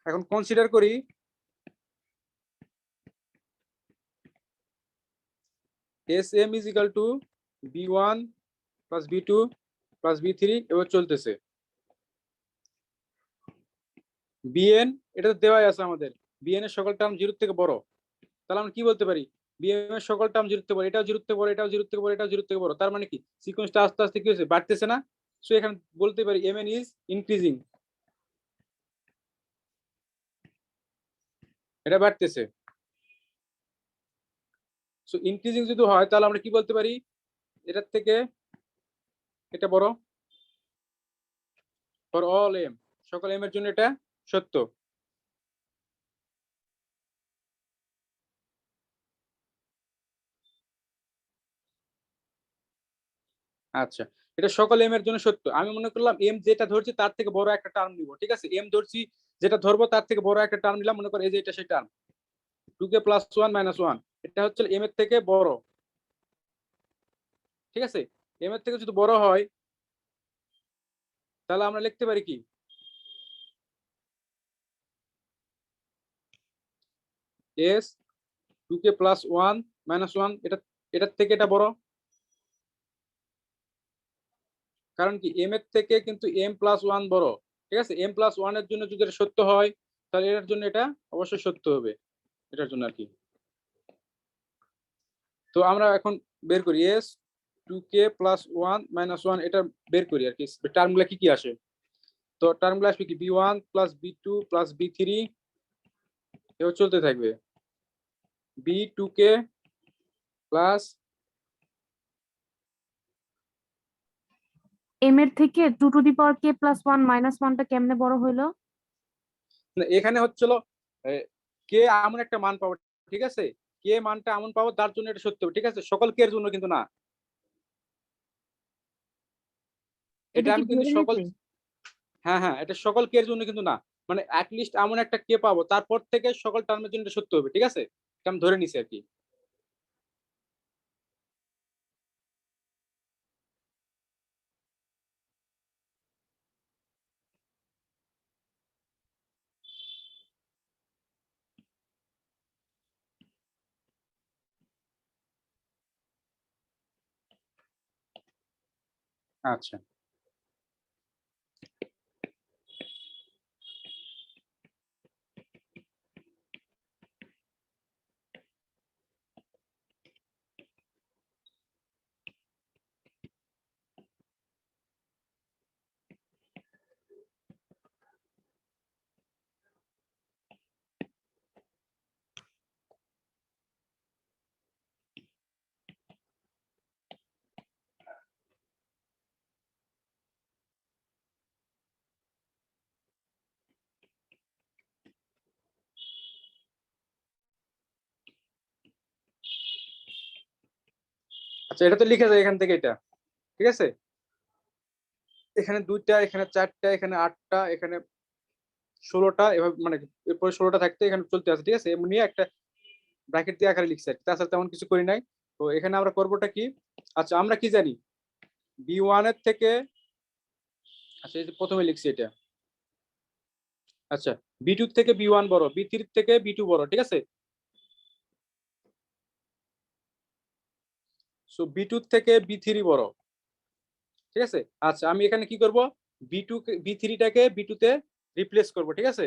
এখন কনসিডার করি S M is equal to B plus B plus B, এবার চলতেছে বিএন, এটা তো দেওয়াই আছে আমাদের, বিএন এর সকল টার্ম 0 থেকে বড়, তাহলে আমরা কি বলতে পারি, বিএম এর সকল টার্ম 0 থেকে বড়, এটাও 0 থেকে বড়, এটাও 0 থেকে বড়, এটাও 0 থেকে বড়, তার মানে কি সিকোয়েন্সটা আস্তে আস্তে কি হচ্ছে, বাড়তেছে না। সো এখানে বলতে পারি এম এন ইজ ইনক্রিজিং, এটা বাড়তেছে। সো ইনক্রিজিং যদি হয় তাহলে আমরা কি বলতে পারি, এটার থেকে এটা বড়, ফর অল এম, সকল এম এর জন্য এটা সত্য। আচ্ছা, এটা সকল এম এর জন্য সত্য। আমি মনে করলাম এম যেটা ধরছি তার থেকে বড় একটা টার্ম নিব, ঠিক আছে? এম ধরছি যেটা ধরবো তার থেকে বড় একটা টার্ম নিলাম, মনে করো এই যে এটা সেই টার্ম 2k + 1 - 1, এটা হচ্ছে এম এর থেকে বড়, ঠিক আছে? এম এর থেকে যদি বড় হয় তাহলে আমরা লিখতে পারি কি s 2k + 1 - 1, এটার থেকে এটা বড়। কারণ কি এম এর থেকে কিন্তু m+1 বড়, ঠিক আছে? m+1 এর জন্য যদি এটা সত্য হয় তাহলে এটার জন্য এটা অবশ্যই সত্য হবে, এটার জন্য আর কি। তো আমরা এখন বের করি s 2k + 1 - 1, এটা বের করি আর কি। টার্মগুলো কি কি আসে? তো টার্মগুলো আসবে কি b1 + b2 + b3, এভাবে চলতে থাকবে। b2k প্লাস
এম এর থেকে 2k + 1 - 1টা কেমনে বড় হইলো?
এখানে হচ্ছিল কে এমন একটা মান পাবো, ঠিক আছে? কে মানটা এমন পাবো তার জন্য এটা সত্য হবে, ঠিক আছে? সকল কে এর জন্য কিন্তু না। এটা
এটা কি
আমি কিন্তু
ধরে
সকল,
নিছি?
হ্যাঁ হ্যাঁ, এটা সকল কে এর জন্য কিন্তু না। মানে লিস্ট এমন একটা কে পাবো তারপর থেকে সকল টার্মের জন্য এটা সত্য হবে, ঠিক আছে? এটা আমি ধরে নিছি আর কি। আচ্ছা, আচ্ছা, এটা তো লিখে যায় এখান থেকে এটা, ঠিক আছে? এখানে 2টা, এখানে 4টা, এখানে 8টা, এখানে 16টা, এভাবে মানে এরপরে 16টা থাকতে এখানে চলতে আছে, ঠিক আছে? এমনি একটা ব্র্যাকেট দিয়ে আকারে লিখছে, তাছাড়া তেমন কিছু করি নাই। তো এখানে আমরা করবোটা কি? আচ্ছা, আমরা কি জানি b1 এর থেকে, আচ্ছা এই যে প্রথমে লিখছি এটা, আচ্ছা b2 থেকে b1 বড়, b3 থেকে b2 বড়, ঠিক আছে? সো b2 থেকে b3 বড়, ঠিক আছে? আচ্ছা, আমি এখানে কি করব, b3টাকে b2 তে রিপ্লেস করব, ঠিক আছে?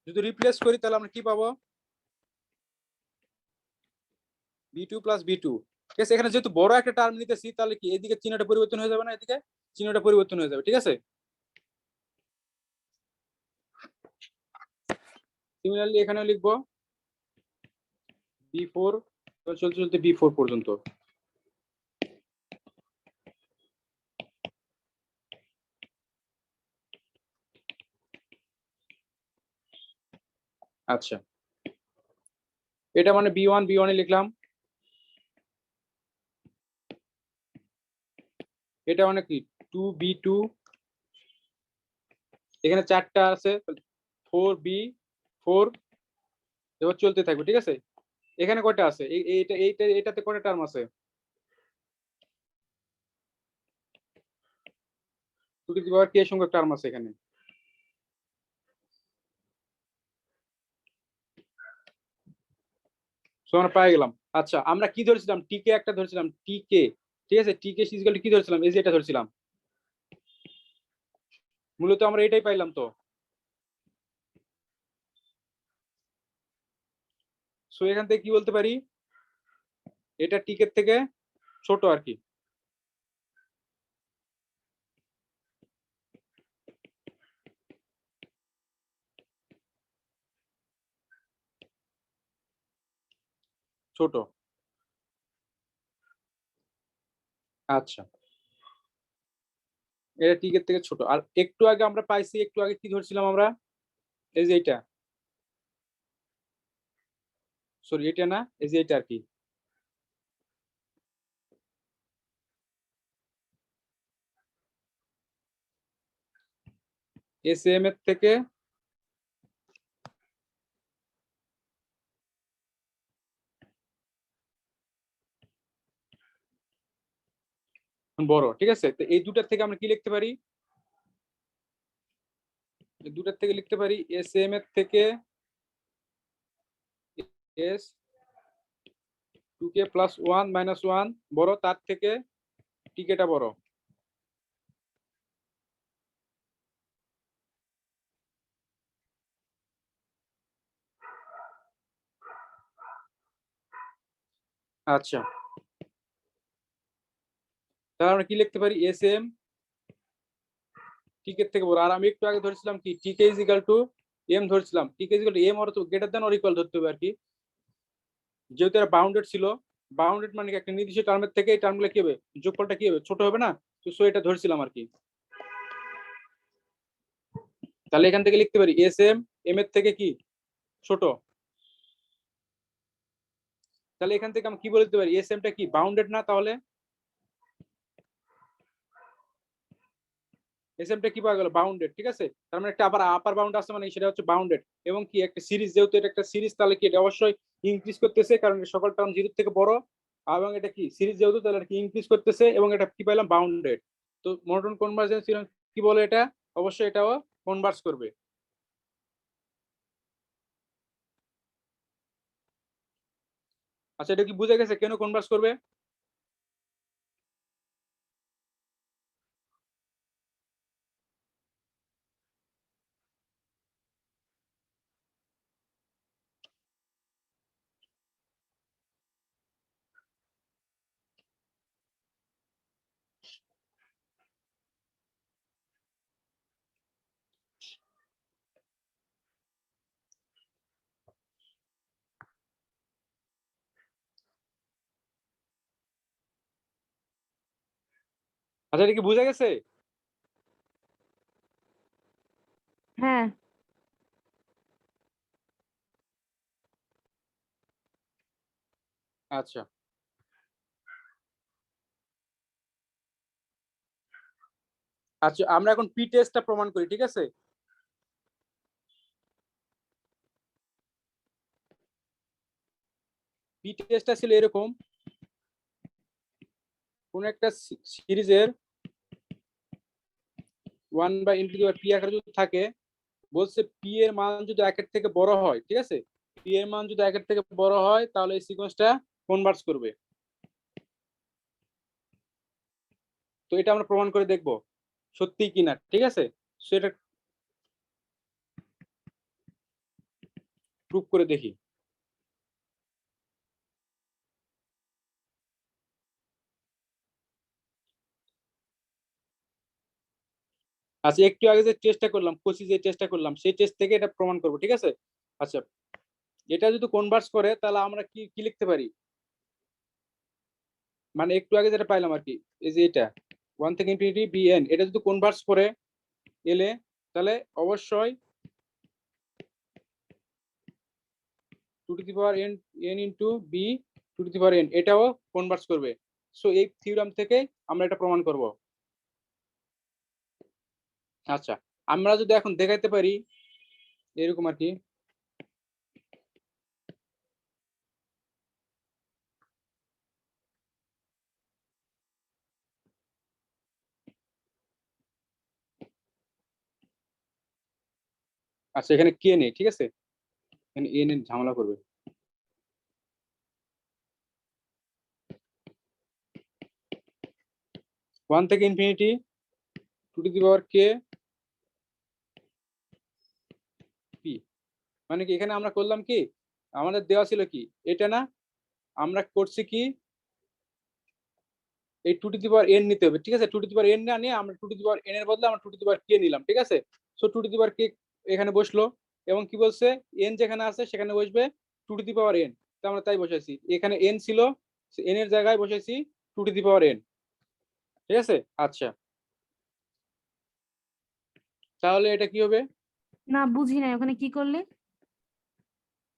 যদি রিপ্লেস করি তাহলে আমরা কি পাবো, b2 + b2, ঠিক আছে? এখানে যেহেতু বড় একটা টার্ম নিতেছি তাহলে কি এদিকে চিহ্নটা পরিবর্তন হয়ে যাবে না? এদিকে চিহ্নটা পরিবর্তন হয়ে যাবে, ঠিক আছে? সিমিলারলি এখানেও লিখবো b4, চলতে চলতে b4 পর্যন্ত। আচ্ছা, এটা মানে b1 এ লিখলাম, এটা মানে কি 2b2, এখানে 4টা আছে 4b4, এবার চলতে থাকবে, ঠিক আছে? এখানে কয়টা আছে, এটাতে কয়টা টার্ম আছে? 2k সংখ্যক টার্ম আছে এখানে। সো আমরা পেয়ে গেলাম। আচ্ছা, আমরা কি ধরেছিলাম, টিকে একটা ধরেছিলাম, টিকে, ঠিক আছে? টিকে ইকুয়াল টু কি ধরেছিলাম, এই যে এটা ধরেছিলাম। মূলত আমরা এটাই পাইলাম। তো সো এখান থেকে কি বলতে পারি, এটা টিকের থেকে ছোট আর কি। ছোট। আচ্ছা, এটা টিকের থেকে ছোট। আর একটু আগে আমরা পাইছি, একটু আগে কি ধরছিলাম আমরা, এই যে এটা, সরি এটা না, এই যে এটা আর কি, এসএম এর থেকে বড়, ঠিক আছে? তো এই দুটার থেকে আমরা কি লিখতে পারি? এই দুটার থেকে লিখতে পারি এসএম এর থেকে এস 2k প্লাস 1 মাইনাস 1 বড়, তার থেকে টিকেটা বড়। আচ্ছা, তাহলে আমরা কি লিখতে পারি? এসএম টিকের থেকে বড়। আর আমি একটু আগে ধরেছিলাম কি টিকে ইজ ইকুয়াল টু এম ধরেছিলাম। T k is equal to m or greater than or equal ধরতে হবে আর কি। যেহেতু এটা বাউন্ডেড ছিল, বাউন্ডেড মানে কি একটা নির্দিষ্ট টার্মের থেকে এই টার্মগুলো কি হবে, যোগফলটা কি হবে, ছোট হবে না? তো সো এটা ধরেছিলাম আর কি। তাহলে এখান থেকে লিখতে পারি এস এম এম এর থেকে কি ছোট। তাহলে এখান থেকে আমি কি বলতে পারি? এস এমটা কি বাউন্ডেড না? তাহলে এস এমটা কি পাওয়া গেল? বাউন্ডেড, ঠিক আছে? তার মানে একটা আবার আপার বাউন্ড আছে, মানে সেটা হচ্ছে বাউন্ডেড। এবং কি একটা সিরিজ, যেহেতু এটা একটা সিরিজ, তাহলে কি এটা অবশ্যই ইনক্রিজ করতেছে, কারণ সকল টার্ম 0 থেকে বড়। এবং এটা কি সিরিজ, যেহেতু তাহলে এটা কি ইনক্রিজ করতেছে, এবং এটা কি পাইলাম? বাউন্ডেড। তো মনোটোন কনভার্জেন্স কি বলে এটা? অবশ্যই এটাও কনভার্জ করবে। আচ্ছা, এটা কি বুঝে গেছে কেন কনভার্স করবে? আচ্ছা, এটা কি বুঝে গেছে?
হ্যাঁ।
আচ্ছা, আচ্ছা, আমরা এখন পি টেস্টটা প্রমাণ করি, ঠিক আছে? পি টেস্টটা ছিল এরকম, কোন একটা সিরিজের 1/(পি) আকারে যদি থাকে, বলছে পি এর মান যদি 1 থেকে বড় হয়, ঠিক আছে? পি এর মান যদি 1 থেকে বড় হয়, তাহলে এই সিকোয়েন্সটা কনভার্জ করবে। তো এটা আমরা প্রমাণ করে দেখব সত্যি কিনা, ঠিক আছে? সেটা প্রুফ করে দেখি। আচ্ছা, একটু আগে যে টেস্টটা করলাম, কোচি যে টেস্টটা করলাম, সেই টেস্ট থেকে এটা প্রমাণ করব, ঠিক আছে? আচ্ছা, এটা যদি কনভার্স করে, তাহলে আমরা কি কি লিখতে পারি? মানে একটু আগে যেটা পাইলাম আর কি, এই যে এটা 1 থেকে ইনফিনিটি bn, এটা যদি কনভার্স করে এলে, তাহলে অবশ্যই 2n n into b 2n এটাও কনভার্স করবে। সো এই থিওরাম থেকে আমরা এটা প্রমাণ করব। আচ্ছা, আমরা যদি এখন দেখাইতে পারি এরকম আর কি, আচ্ছা এখানে কে নেই, ঠিক আছে? এখানে এন এর ঝামেলা করবে। ওয়ান থেকে ইনফিনিটি কে পি, মানে কি এখানে আমরা করলাম কি, আমাদের দেওয়া ছিল কি এটা না, আমরা করছি কি এই n নিতে হবে, ঠিক আছে? n না নিয়ে আমরা n এর বদলে আমরা কে নিলাম, ঠিক আছে? সো কে এখানে বসলো, এবং কি বলছে n যেখানে আছে সেখানে বসবে n। তো আমরা তাই বসাইছি, এখানে n ছিল, n এর জায়গায় বসাইছি n, ঠিক আছে? আচ্ছা, তাহলে এটা কি হবে?
না, বুঝি নাই ওখানে কি করলে।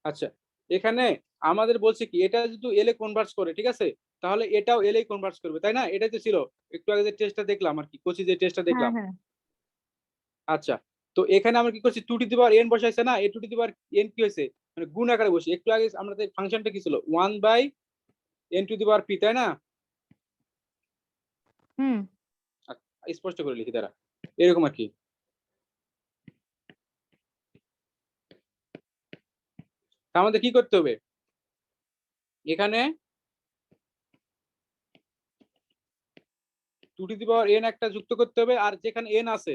আচ্ছা, এখানে আমাদের বলছে কি এটা যদি এল এ কনভার্স করে, ঠিক আছে? তাহলে এটাও এল এ কনভার্স করবে, তাই না? এটাই তো ছিল একটু আগে যে টেস্টটা দেখলাম আর কি, কোচি যে টেস্টটা
হ্যাঁ
দেখলাম।
হ্যাঁ।
আচ্ছা, তো এখানে আমরা কি করছি, 2 টু দি পাওয়ার n বসাইছে না, a two the power n কি হয়েছে, মানে গুণ আকারে বসে। একটু আগে আমাদের ফাংশনটা কি ছিল, 1/n two the power p, তাই না?
হুম।
স্পষ্ট করে লিখি তারা, এরকম আর কি। আমাদের কি করতে হবে, এখানে 2 টু দি পাওয়ার n একটা যুক্ত করতে হবে, আর যেখানে n আছে,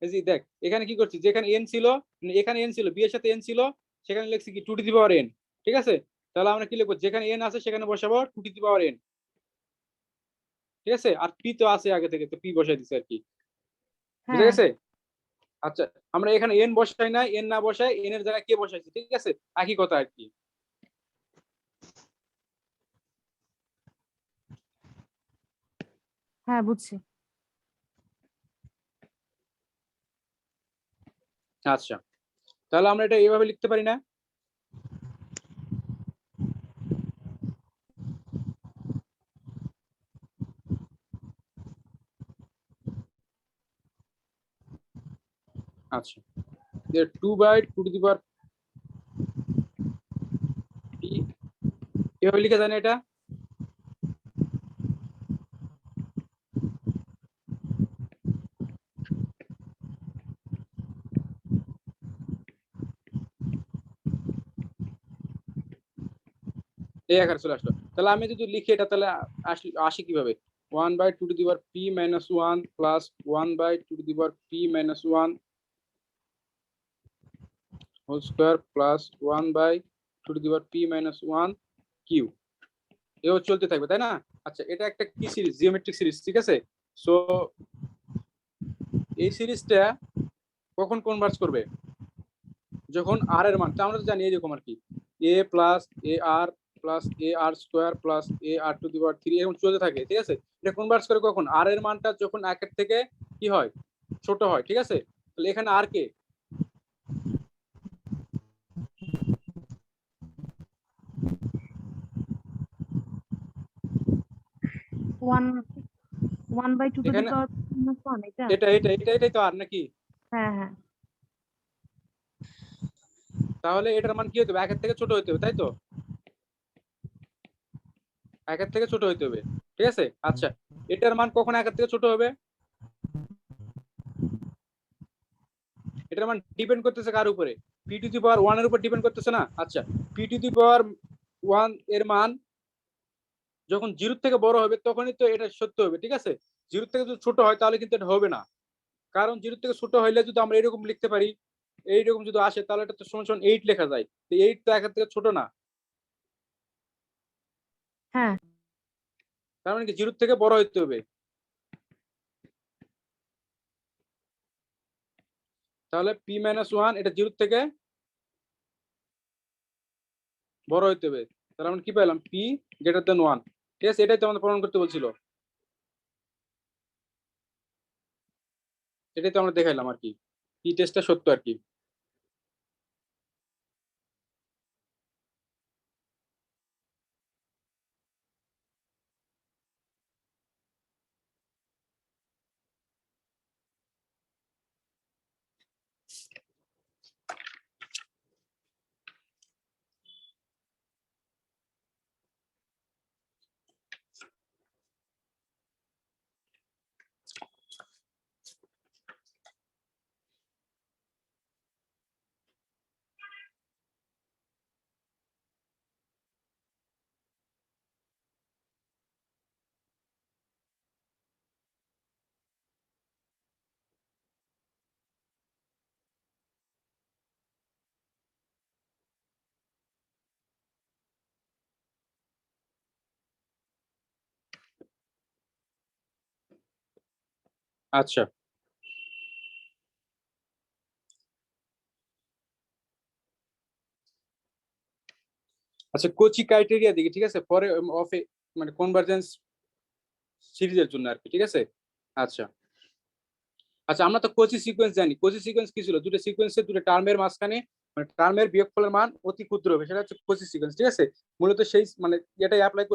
এই যে দেখ এখানে কি করছি, যেখানে n ছিল, মানে এখানে n ছিল, b এর সাথে n ছিল, সেখানে লিখছি কি 2 টু দি পাওয়ার n। ঠিক আছে, তাহলে আমরা কি লিখবো, যেখানে n আছে সেখানে বসাবো 2 টু দি পাওয়ার n। ঠিক আছে, আর p তো আছে আগে থেকে, তো p বসাই দিছি আর কি, বুঝা
হ্যাঁ
গেছে? আচ্ছা, আমরা এখানে n বসাই না, n না বসাই n এর জায়গায় কে বসাইছি, ঠিক আছে, একই কথা আর কি।
হ্যাঁ বুঝছি।
আচ্ছা, তাহলে আমরা এটা এইভাবে লিখতে পারি না? আচ্ছা, 2/2 টু দি পাওয়ার p, এভাবে লিখে যায় না এটা? এই আকারে চলে আসলো। তাহলে আমি যদি লিখি এটা, তাহলে আসি কিভাবে, 1/2 to the power p minus 1 plus 1/2 to the power p minus 1 whole square plus 1/2 to the power p minus 1 cube, এও চলতে থাকবে, তাই না? আচ্ছা, এটা একটা কি সিরিজ, জিওমেট্রিক সিরিজ, ঠিক আছে। সো এই সিরিজটা কখন কনভার্জ করবে, যখন আর এর মান, তো আমরা তো জানি এরকম আর কি, a plus A R plus A R square plus A R to the power 3 এরকম চলতে থাকে, ঠিক আছে। এটা কনভার্জ করে কখন, আর এর মানটা যখন একের থেকে কি হয়, ছোট হয়, ঠিক আছে। তাহলে এখানে আর কে,
ওয়ান 1/2 টু দি
এখানে
পাওয়ার মাইনাস 1 এটা।
এটাই তো আর নাকি?
হ্যাঁ হ্যাঁ।
তাহলে এটার মান কি হতে হবে, একের থেকে ছোট হতে হবে, তাই তো? একের থেকে ছোট হতে হবে, ঠিক আছে। আচ্ছা, এটার মান কখন একের থেকে ছোট হবে, এটার মান ডিপেন্ড করতেছে কার উপরে, p টু দি পাওয়ার 1 এর উপর ডিপেন্ড করতেছে না। আচ্ছা, p টু দি পাওয়ার 1 এর মান যখন 0 থেকে বড় হবে তখনই তো এটা সত্য হবে, ঠিক আছে। 0 থেকে যদি ছোট হয় তাহলে কিন্তু এটা হবে না, কারণ 0 থেকে ছোট হইলে যদি আমরা এরকম লিখতে পারি, এইরকম যদি আসে, তাহলে এটা তো সমান সমান 8 লেখা যায়, তো 8 তো একের থেকে ছোট না,
হ্যাঁ
তার মানে কি 0 থেকে বড় হইতে হবে। তাহলে p মাইনাস 1 এটা 0 থেকে বড় হইতে হবে, তাহলে আমরা কি পেলাম, p গ্রেটার দেন 1, ঠিক আছে। এটাই তো আমাদের প্রমাণ করতে বলছিল, এটাই তো আমরা দেখাইলাম আর কি, p টেস্টটা সত্য আর কি। আচ্ছা, আচ্ছা কোচি ক্রাইটেরিয়া দেখি, ঠিক আছে, পরে অফ, মানে কনভার্জেন্স সিরিজের জন্য আর কি, ঠিক আছে। আচ্ছা, আচ্ছা আমরা তো কোচি সিকোয়েন্স জানি, কোচি সিকোয়েন্স কি ছিল, দুটো সিকোয়েন্সের দুটো টার্মের মাঝখানে, মানে টার্মের বিয়োগফলের মান অতি ক্ষুদ্র হবে, সেটা হচ্ছে কোচি সিকোয়েন্স, ঠিক আছে। মূলত সেই মানে এটাই অ্যাপ্লাই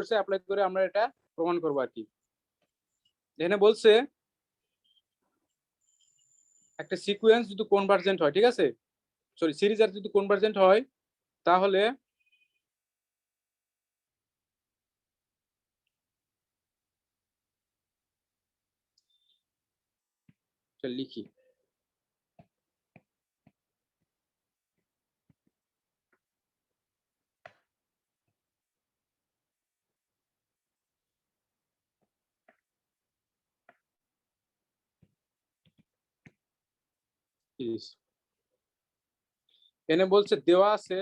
করে আমরা এটা প্রমাণ করবো আর কি। এখানে বলছে একটা সিকোয়েন্স যদি কনভার্জেন্ট হয়, ঠিক আছে, সরি সিরিজ আর যদি কনভার্জেন্ট হয় তাহলে লিখি এনে বলছে দেওয়া আছে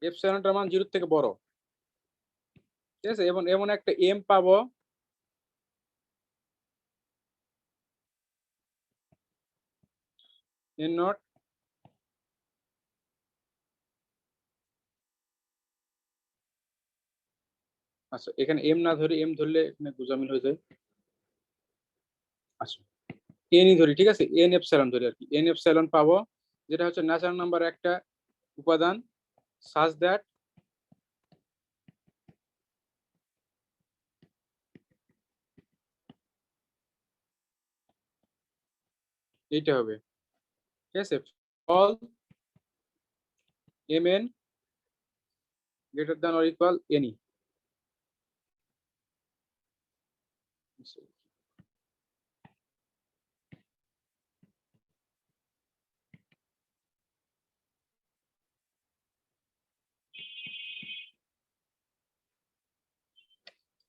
এপসাইলনটার মান 0 থেকে বড়, ঠিক আছে, এবং এমন একটা এম পাবো এন নট আচ্ছা, এখানে এম না ধরে এম ধরলে এখানে গোজামিল হয়ে যায়। আচ্ছা এনই ধরি, ঠিক আছে, এন এপসাইলন ধরি আর কি, এন এপসাইলন পাবো যেটা হচ্ছে ন্যাচারাল নাম্বার একটা উপাদান such that এইটা হবে, ঠিক আছে, all m n greater than or equal any.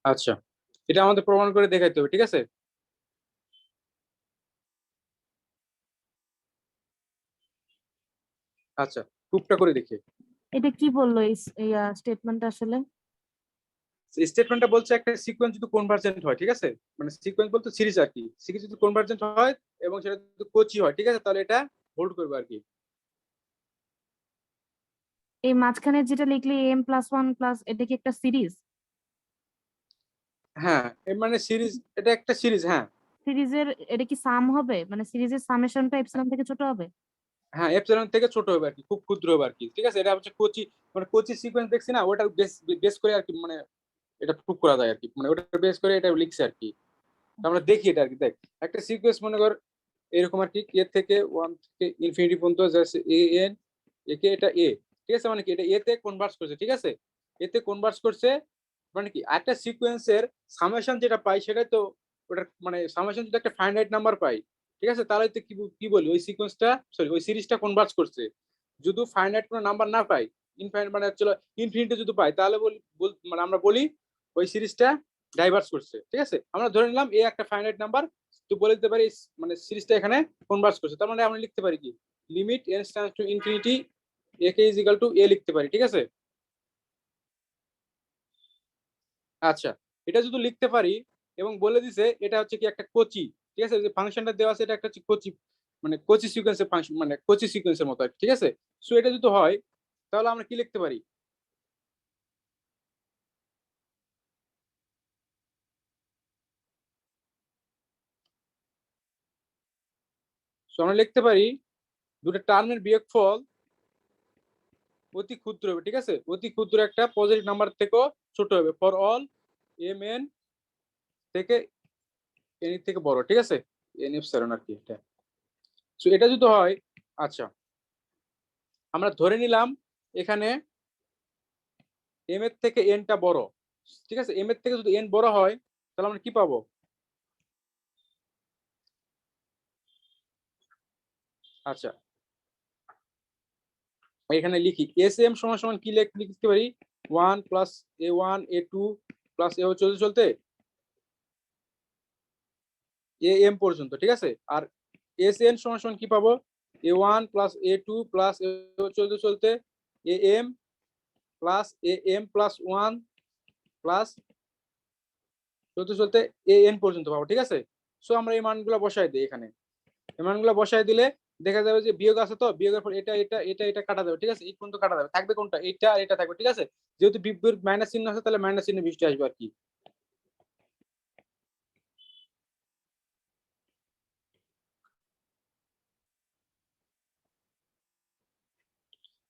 আচ্ছা এটা আমাদের প্রমাণ করে দেখাইতে হবে, ঠিক আছে। আচ্ছা প্রুফটা করে দেখি।
এটা কি বললো এই স্টেটমেন্ট আসলে?
স্টেটমেন্টটা বলছে একটা সিকোয়েন্স যদি কনভার্জেন্ট হয়, ঠিক আছে, মানে সিকোয়েন্স বলতে সিরিজ আর কি, সিরিজ যদি কনভার্জেন্ট হয় এবং সেটা যদি কোচি হয়, ঠিক আছে, তাহলে এটা হোল্ড করবে আর কি।
এই মাঝখানে যেটা লিখলি এম প্লাস ওয়ান প্লাস, এটা কি একটা সিরিজ?
হ্যাঁ মানে সিরিজ, এটা একটা সিরিজ, হ্যাঁ
সিরিজের এটা কি সাম হবে, মানে সিরিজের সামেশনটা এপসিলন থেকে ছোট হবে?
হ্যাঁ এপসাইলন থেকে ছোট হবে আর কি, খুব ক্ষুদ্র হবে আর কি, ঠিক আছে, এটা হচ্ছে কোচি, মানে কোচি সিকোয়েন্স দেখছি না, ওটা বেস বেস করে আর কি, মানে এটা প্রুভ করা যায় আর কি, মানে ওটা বেস করে এটা লিখছে আর কি। আমরা দেখি এটা আর কি, দেখ একটা সিকোয়েন্স মনে কর এরকম আর কি, কে থেকে 1 থেকে ইনফিনিটি পর্যন্ত যাচ্ছে এ এন, একে এটা এ, ঠিক আছে, মানে কি এটা এতে কনভার্স করছে, ঠিক আছে, এতে কনভার্স করছে, মানে কি একটা সিকোয়েন্সের সামেশন যেটা পাই সেটাই তো ওটা, মানে সামেশন যদি একটা ফাইনাইট নাম্বার পাই, ঠিক আছে, তাহলে তো কি বলি ওই সিকোয়েন্সটা, সরি ওই সিরিজটা কনভার্স করছে। যদি ফাইনাইট কোনো নাম্বার না পাই, ইনফাইনাইট মানে চলো ইনফিনিটি যদি পাই, তাহলে মানে আমরা বলি ওই সিরিজটা ডাইভার্স করছে, ঠিক আছে। আমরা ধরে নিলাম এ একটা ফাইনাইট নাম্বার, তো বলে দিতে পারি মানে সিরিজটা এখানে কনভার্স করছে, তার মানে আমরা লিখতে পারি কি limit n tends to infinity a k is equal two a লিখতে পারি, ঠিক আছে। আচ্ছা এটা যদি লিখতে পারি এবং বলে দিছে এটা হচ্ছে কি একটা কোচি, ঠিক আছে, যে ফাংশনটা দেওয়া আছে এটা একটা হচ্ছে কোচি, মানে কোচি সিকোয়েন্সের ফাংশন, মানে কোচি সিকোয়েন্সের মতো, ঠিক আছে। সো এটা যদি হয় তাহলে আমরা কি লিখতে পারি, সো আমরা লিখতে পারি দুটো টার্মের বিয়োগফল অতি ক্ষুদ্র হবে, ঠিক আছে, অতি ক্ষুদ্র একটা পজিটিভ নাম্বার থেকেও ছোট হবে ফর অল এম এন থেকে এন থেকে বড়, ঠিক আছে, এন এপসাইলন আর কি এটা। সো এটা যদি হয়, আচ্ছা আমরা ধরে নিলাম এখানে এম এর থেকে এনটা বড়, ঠিক আছে, এম এর থেকে যদি এন বড় হয় তাহলে আমরা কি পাবো, আচ্ছা এখানে লিখি এস এম সমান সমান কি লিখতে পারি 1 প্লাস a1 a2 প্লাস এ চলতে চলতে এ এম পর্যন্ত, ঠিক আছে, আর এস এন সমান সমান কি পাবো a1 প্লাস a2 প্লাস চলতে চলতে a m plus a m plus 1 plus চলতে চলতে এ এন পর্যন্ত পাবো, ঠিক আছে। সো আমরা এই মানগুলো বসাই দিই এখানে, এই মানগুলো বসাই দিলে দেখা যাবে যে বিয়োগ আছে, তো বিয়োগের পর এটা এটা এটা এটা কাটা যাবে, ঠিক আছে, এই পর্যন্ত কাটা যাবে, থাকবে কোনটা এটা আর এটা থাকবে, ঠিক আছে, যেহেতু বিয়োগ মাইনাস চিহ্ন আছে তাহলে মাইনাস চিহ্ন বৃষ্টি আসবে আর কি।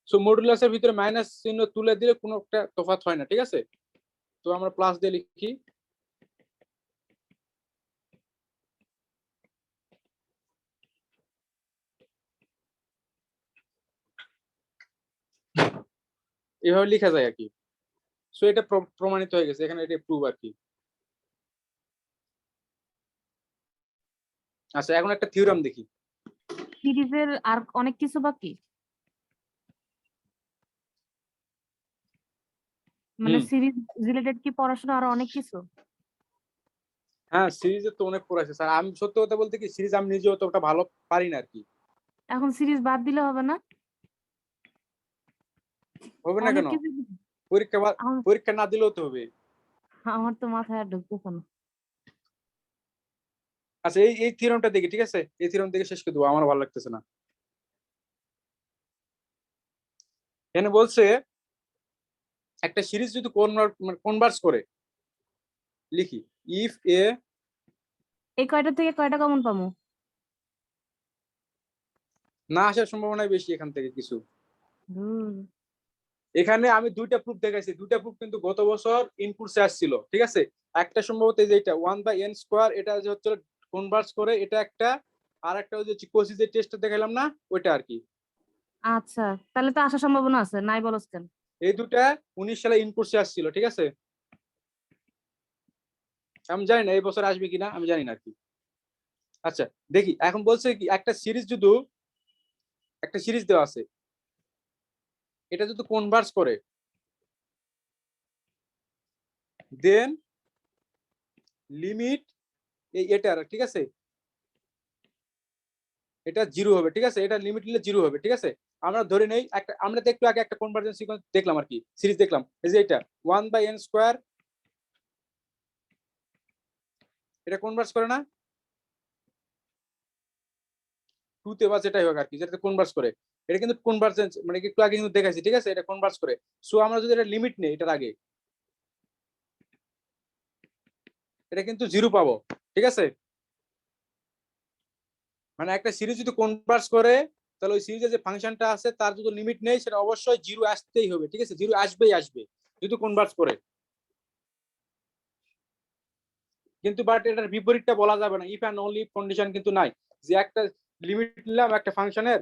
সো মডুলাসের ভিতরে মাইনাস চিহ্ন তুলে দিলে কোনো একটা তফাৎ হয় না, ঠিক আছে, তো আমরা প্লাস দিয়ে লিখি। এভাবে লেখা যায় আর কি। সো এটা প্রমাণিত হয়ে গেছে, এখানে এটা প্রুভ আর কি। আচ্ছা এখন একটা থিওরাম দেখি।
সিরিজের আর অনেক কিছু বাকি, মানে
হুম,
সিরিজ রিলেটেড কি পড়াশোনা আরো অনেক কিছু?
হ্যাঁ সিরিজে তো অনেক পড়াইছে স্যার। আমি সত্য কথা বলতে কি, সিরিজ আমি নিজেও অতটা ভালো পারি না আর কি।
এখন সিরিজ বাদ দিলে হবে না?
হবে না
অনেক
কেন?
কিছু।
পরীক্ষা
আমার
পরীক্ষা না দিলেও তো হবে।
আমার তো মাথায় আর ঢুকতেছে না।
আচ্ছা এই থিওরামটা দেখি, ঠিক আছে? এই থিওরাম দেখে শেষ করে দেবো, আমার ভালো লাগতেছে না। এখানে বলছে একটা সিরিজ যদি কনভার্স করে, লিখি ইফ এ,
এই কয়টা থেকে কয়টা কমন পামু?
না আসার সম্ভাবনা বেশি এখান থেকে কিছু।
ধুর।
এখানে আমি দুইটা প্রুফ দেখাইছি, দুইটা প্রুফ কিন্তু গত বছর ইনপুটসে আসছিল, ঠিক আছে? একটা সম্ভবত এই যে এটা 1/n², এটা যে হচ্ছে কনভার্স করে, এটা একটা। আর একটা ওই যে কোসি যে টেস্টটা দেখাইলাম না, ওইটা আর কি।
আচ্ছা, তাহলে তো আসার সম্ভাবনা আছে, নাই বলস কেন?
এই দুটা 19 সালে ইনপুটসে আসছিল, ঠিক আছে? আমি জানি না এই বছর আসবে কিনা, আমি জানি না আর কি। আচ্ছা দেখি, এখন বলছে কি একটা সিরিজ যদি, একটা সিরিজ দেওয়া আছে, এটা যদি কনভার্স করে, দেন লিমিট এটার, ঠিক আছে, এটা জিরো হবে, ঠিক আছে? এটা লিমিট নিলে জিরো হবে, ঠিক আছে? আমরা ধরে নেই একটা, আমরা তো একটু আগে একটা কনভার্জেন্স সিকোয়েন্স দেখলাম আর কি, সিরিজ দেখলাম, এই যে এটা 1/n², এটা কনভার্স করে না 2 তে, বা যেটাই হোক আর কি, যেটা কনভার্স করে। এটা কিন্তু কনভার্জেন্স মানে একটু আগে কিন্তু দেখাইছি, ঠিক আছে? এটা কনভার্স করে। সো আমরা যদি এটা লিমিট নেই এটার আগে, এটা কিন্তু জিরো পাবো, ঠিক আছে? মানে একটা সিরিজ যদি কনভার্স করে, তাহলে ওই সিরিজের যে ফাংশনটা আছে তার যদি লিমিট নেই, সেটা অবশ্যই জিরো আসতেই হবে, ঠিক আছে? জিরো আসবেই আসবে যদি কনভার্স করে। কিন্তু বাট এটার বিপরীতটা বলা যাবে না, ইফ অ্যান্ড অনলি কন্ডিশন কিন্তু নাই, যে একটা লিমিট নিলাম একটা ফাংশনের,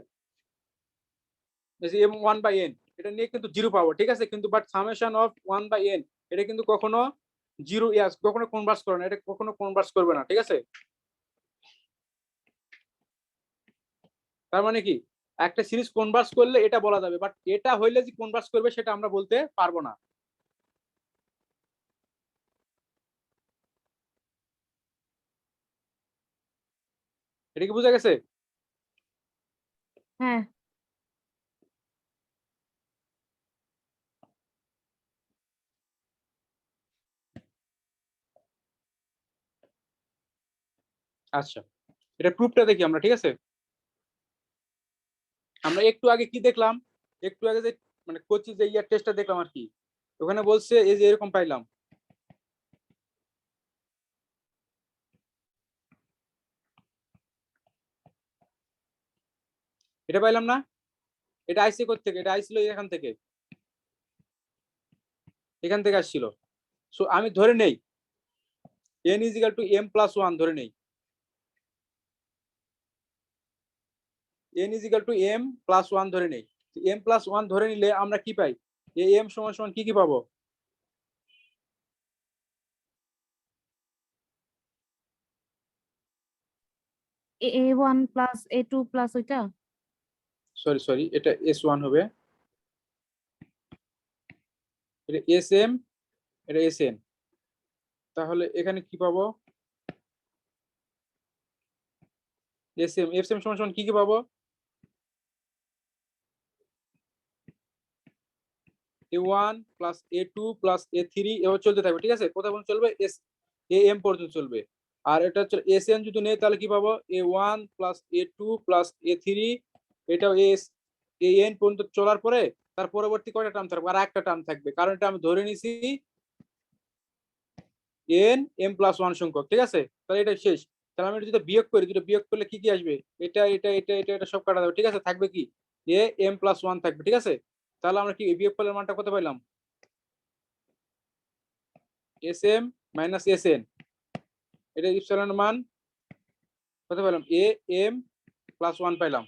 এম 1/n, এটা নিয়ে কিন্তু জিরো পাবো, ঠিক আছে? কিন্তু বাট সামেশন অফ 1/n, এটা কিন্তু কখনো জিরো ইয়াস কখনো কনভার্স করে না, এটা কখনো কনভার্স করবে না, ঠিক আছে? তার মানে কি, একটা সিরিজ কনভার্স করলে এটা বলা যাবে, বাট এটা হইলে যে কনভার্স করবে সেটা আমরা বলতে পারবো না। এটা কি বোঝা গেছে?
হ্যাঁ।
আচ্ছা এটা প্রুফটা দেখি আমরা, ঠিক আছে? আমরা একটু আগে কি দেখলাম, একটু আগে যে মানে কোচি যে ইয়ার টেস্টটা দেখলাম আর কি, ওখানে বলছে এই যে এরকম পাইলাম, এটা পাইলাম না? এটা আইসি থেকে, এটা আইছিল এখান থেকে, এখান থেকে আসছিল। সো আমি ধরে নেই n ইজিক্যাল টু m+1 ধরে নেই, n ইজিক্যাল টু m+1 ধরে নেই। m+1 ধরে নিলে আমরা কি পাই? এই m সমান সমান কি কি পাবো?
A1 প্লাস A2 প্লাস ওইটা।
সরি সরি, এটা s1 হবে, এটা sm, এটা sn। তাহলে এখানে কি পাবো? sm সমান সমান কি কি পাবো? a1 plus a2 plus a3 এভাবে চলতে থাকবে, ঠিক আছে? কোথায় পর্যন্ত চলবে? am পর্যন্ত চলবে। আর এটা হচ্ছে sn যদি নেই তাহলে কি পাবো? a1 plus a2 plus a3, এটাও an পর্যন্ত চলার পরে তার পরবর্তী কয়টা টার্ম থাকবে? আর একটা টার্ম থাকবে, কারণ এটা আমি ধরে নিছি n m+1 সংখ্যক, ঠিক আছে? তাহলে এটা শেষ। তাহলে আমি এটা যদি বিয়োগ করি, দুটো বিয়োগ করলে কি কি আসবে? এটা এটা এটা এটা এটা সব কাটা যাবে, ঠিক আছে? থাকবে কি? m+1 থাকবে, ঠিক আছে? তাহলে আমরা কি বিয়োগ করলে মানটা কত পাইলাম? sm মাইনাস sn, এটা ইপসিলনের মান কত পেলাম? am+1 পাইলাম।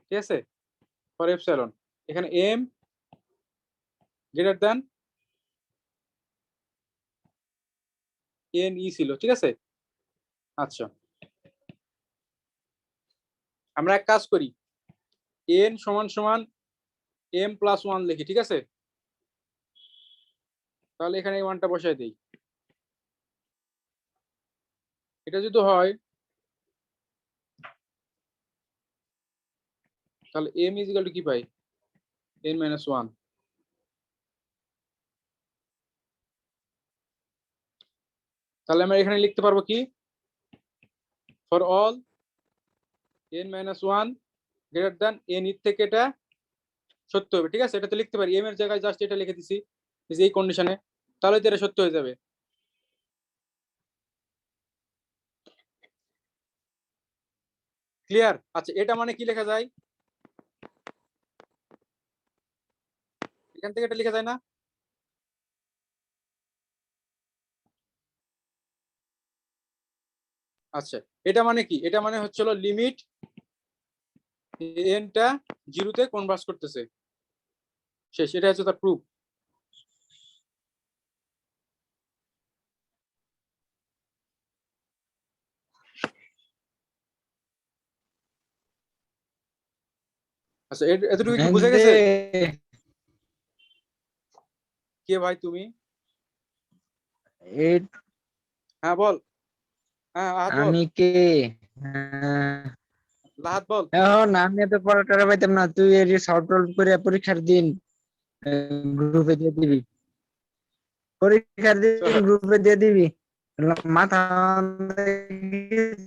ঠিক আছে, ফর এপসাইলন এখানে এম গ্রেটার দ্যান এন ই ছিল, ঠিক আছে। আচ্ছা, আমরা এক কাজ করি, এন সমান সমান এম প্লাস ওয়ান লিখি, ঠিক আছে। তাহলে এখানে এই ওয়ানটা বসাই দিই। এটা যদি হয় তাহলে এম ইজ ইকুয়াল টু কি পাই, এন মাইনাস ওয়ান। তাহলে আমরা এখানে লিখতে পারবো কি, for all N minus one greater than N ইর থেকে এটা সত্য হবে, ঠিক আছে। এটা তো লিখতে পারি, এম এর জায়গায় জাস্ট এটা লিখে দিছি এই কন্ডিশনে, তাহলে তো এটা সত্য হয়ে যাবে। ক্লিয়ার? আচ্ছা, এটা মানে কি লেখা যায়, এখান থেকে এটা লেখা যায় না? আচ্ছা, এটা মানে কি, এটা মানে হচ্ছিল লিমিট এনটা জিরোতে কনভার্জ করতেছে, শেষ। এটা হচ্ছে তার প্রুফ। আচ্ছা, এতটুকু কি বুঝে গেছে? কে ভাই তুমি? হ্যাঁ বল। হ্যাঁ আহাত বল।
আমি কে?
লাহাত বল।
এখন আমি এত পড়াটা পাইতাম না, তুই এর সলভ টলভ করে পরীক্ষার দিন গ্রুপে দিয়ে দিবি, পরীক্ষার দিন গ্রুপে দিয়ে দিবি। মাথা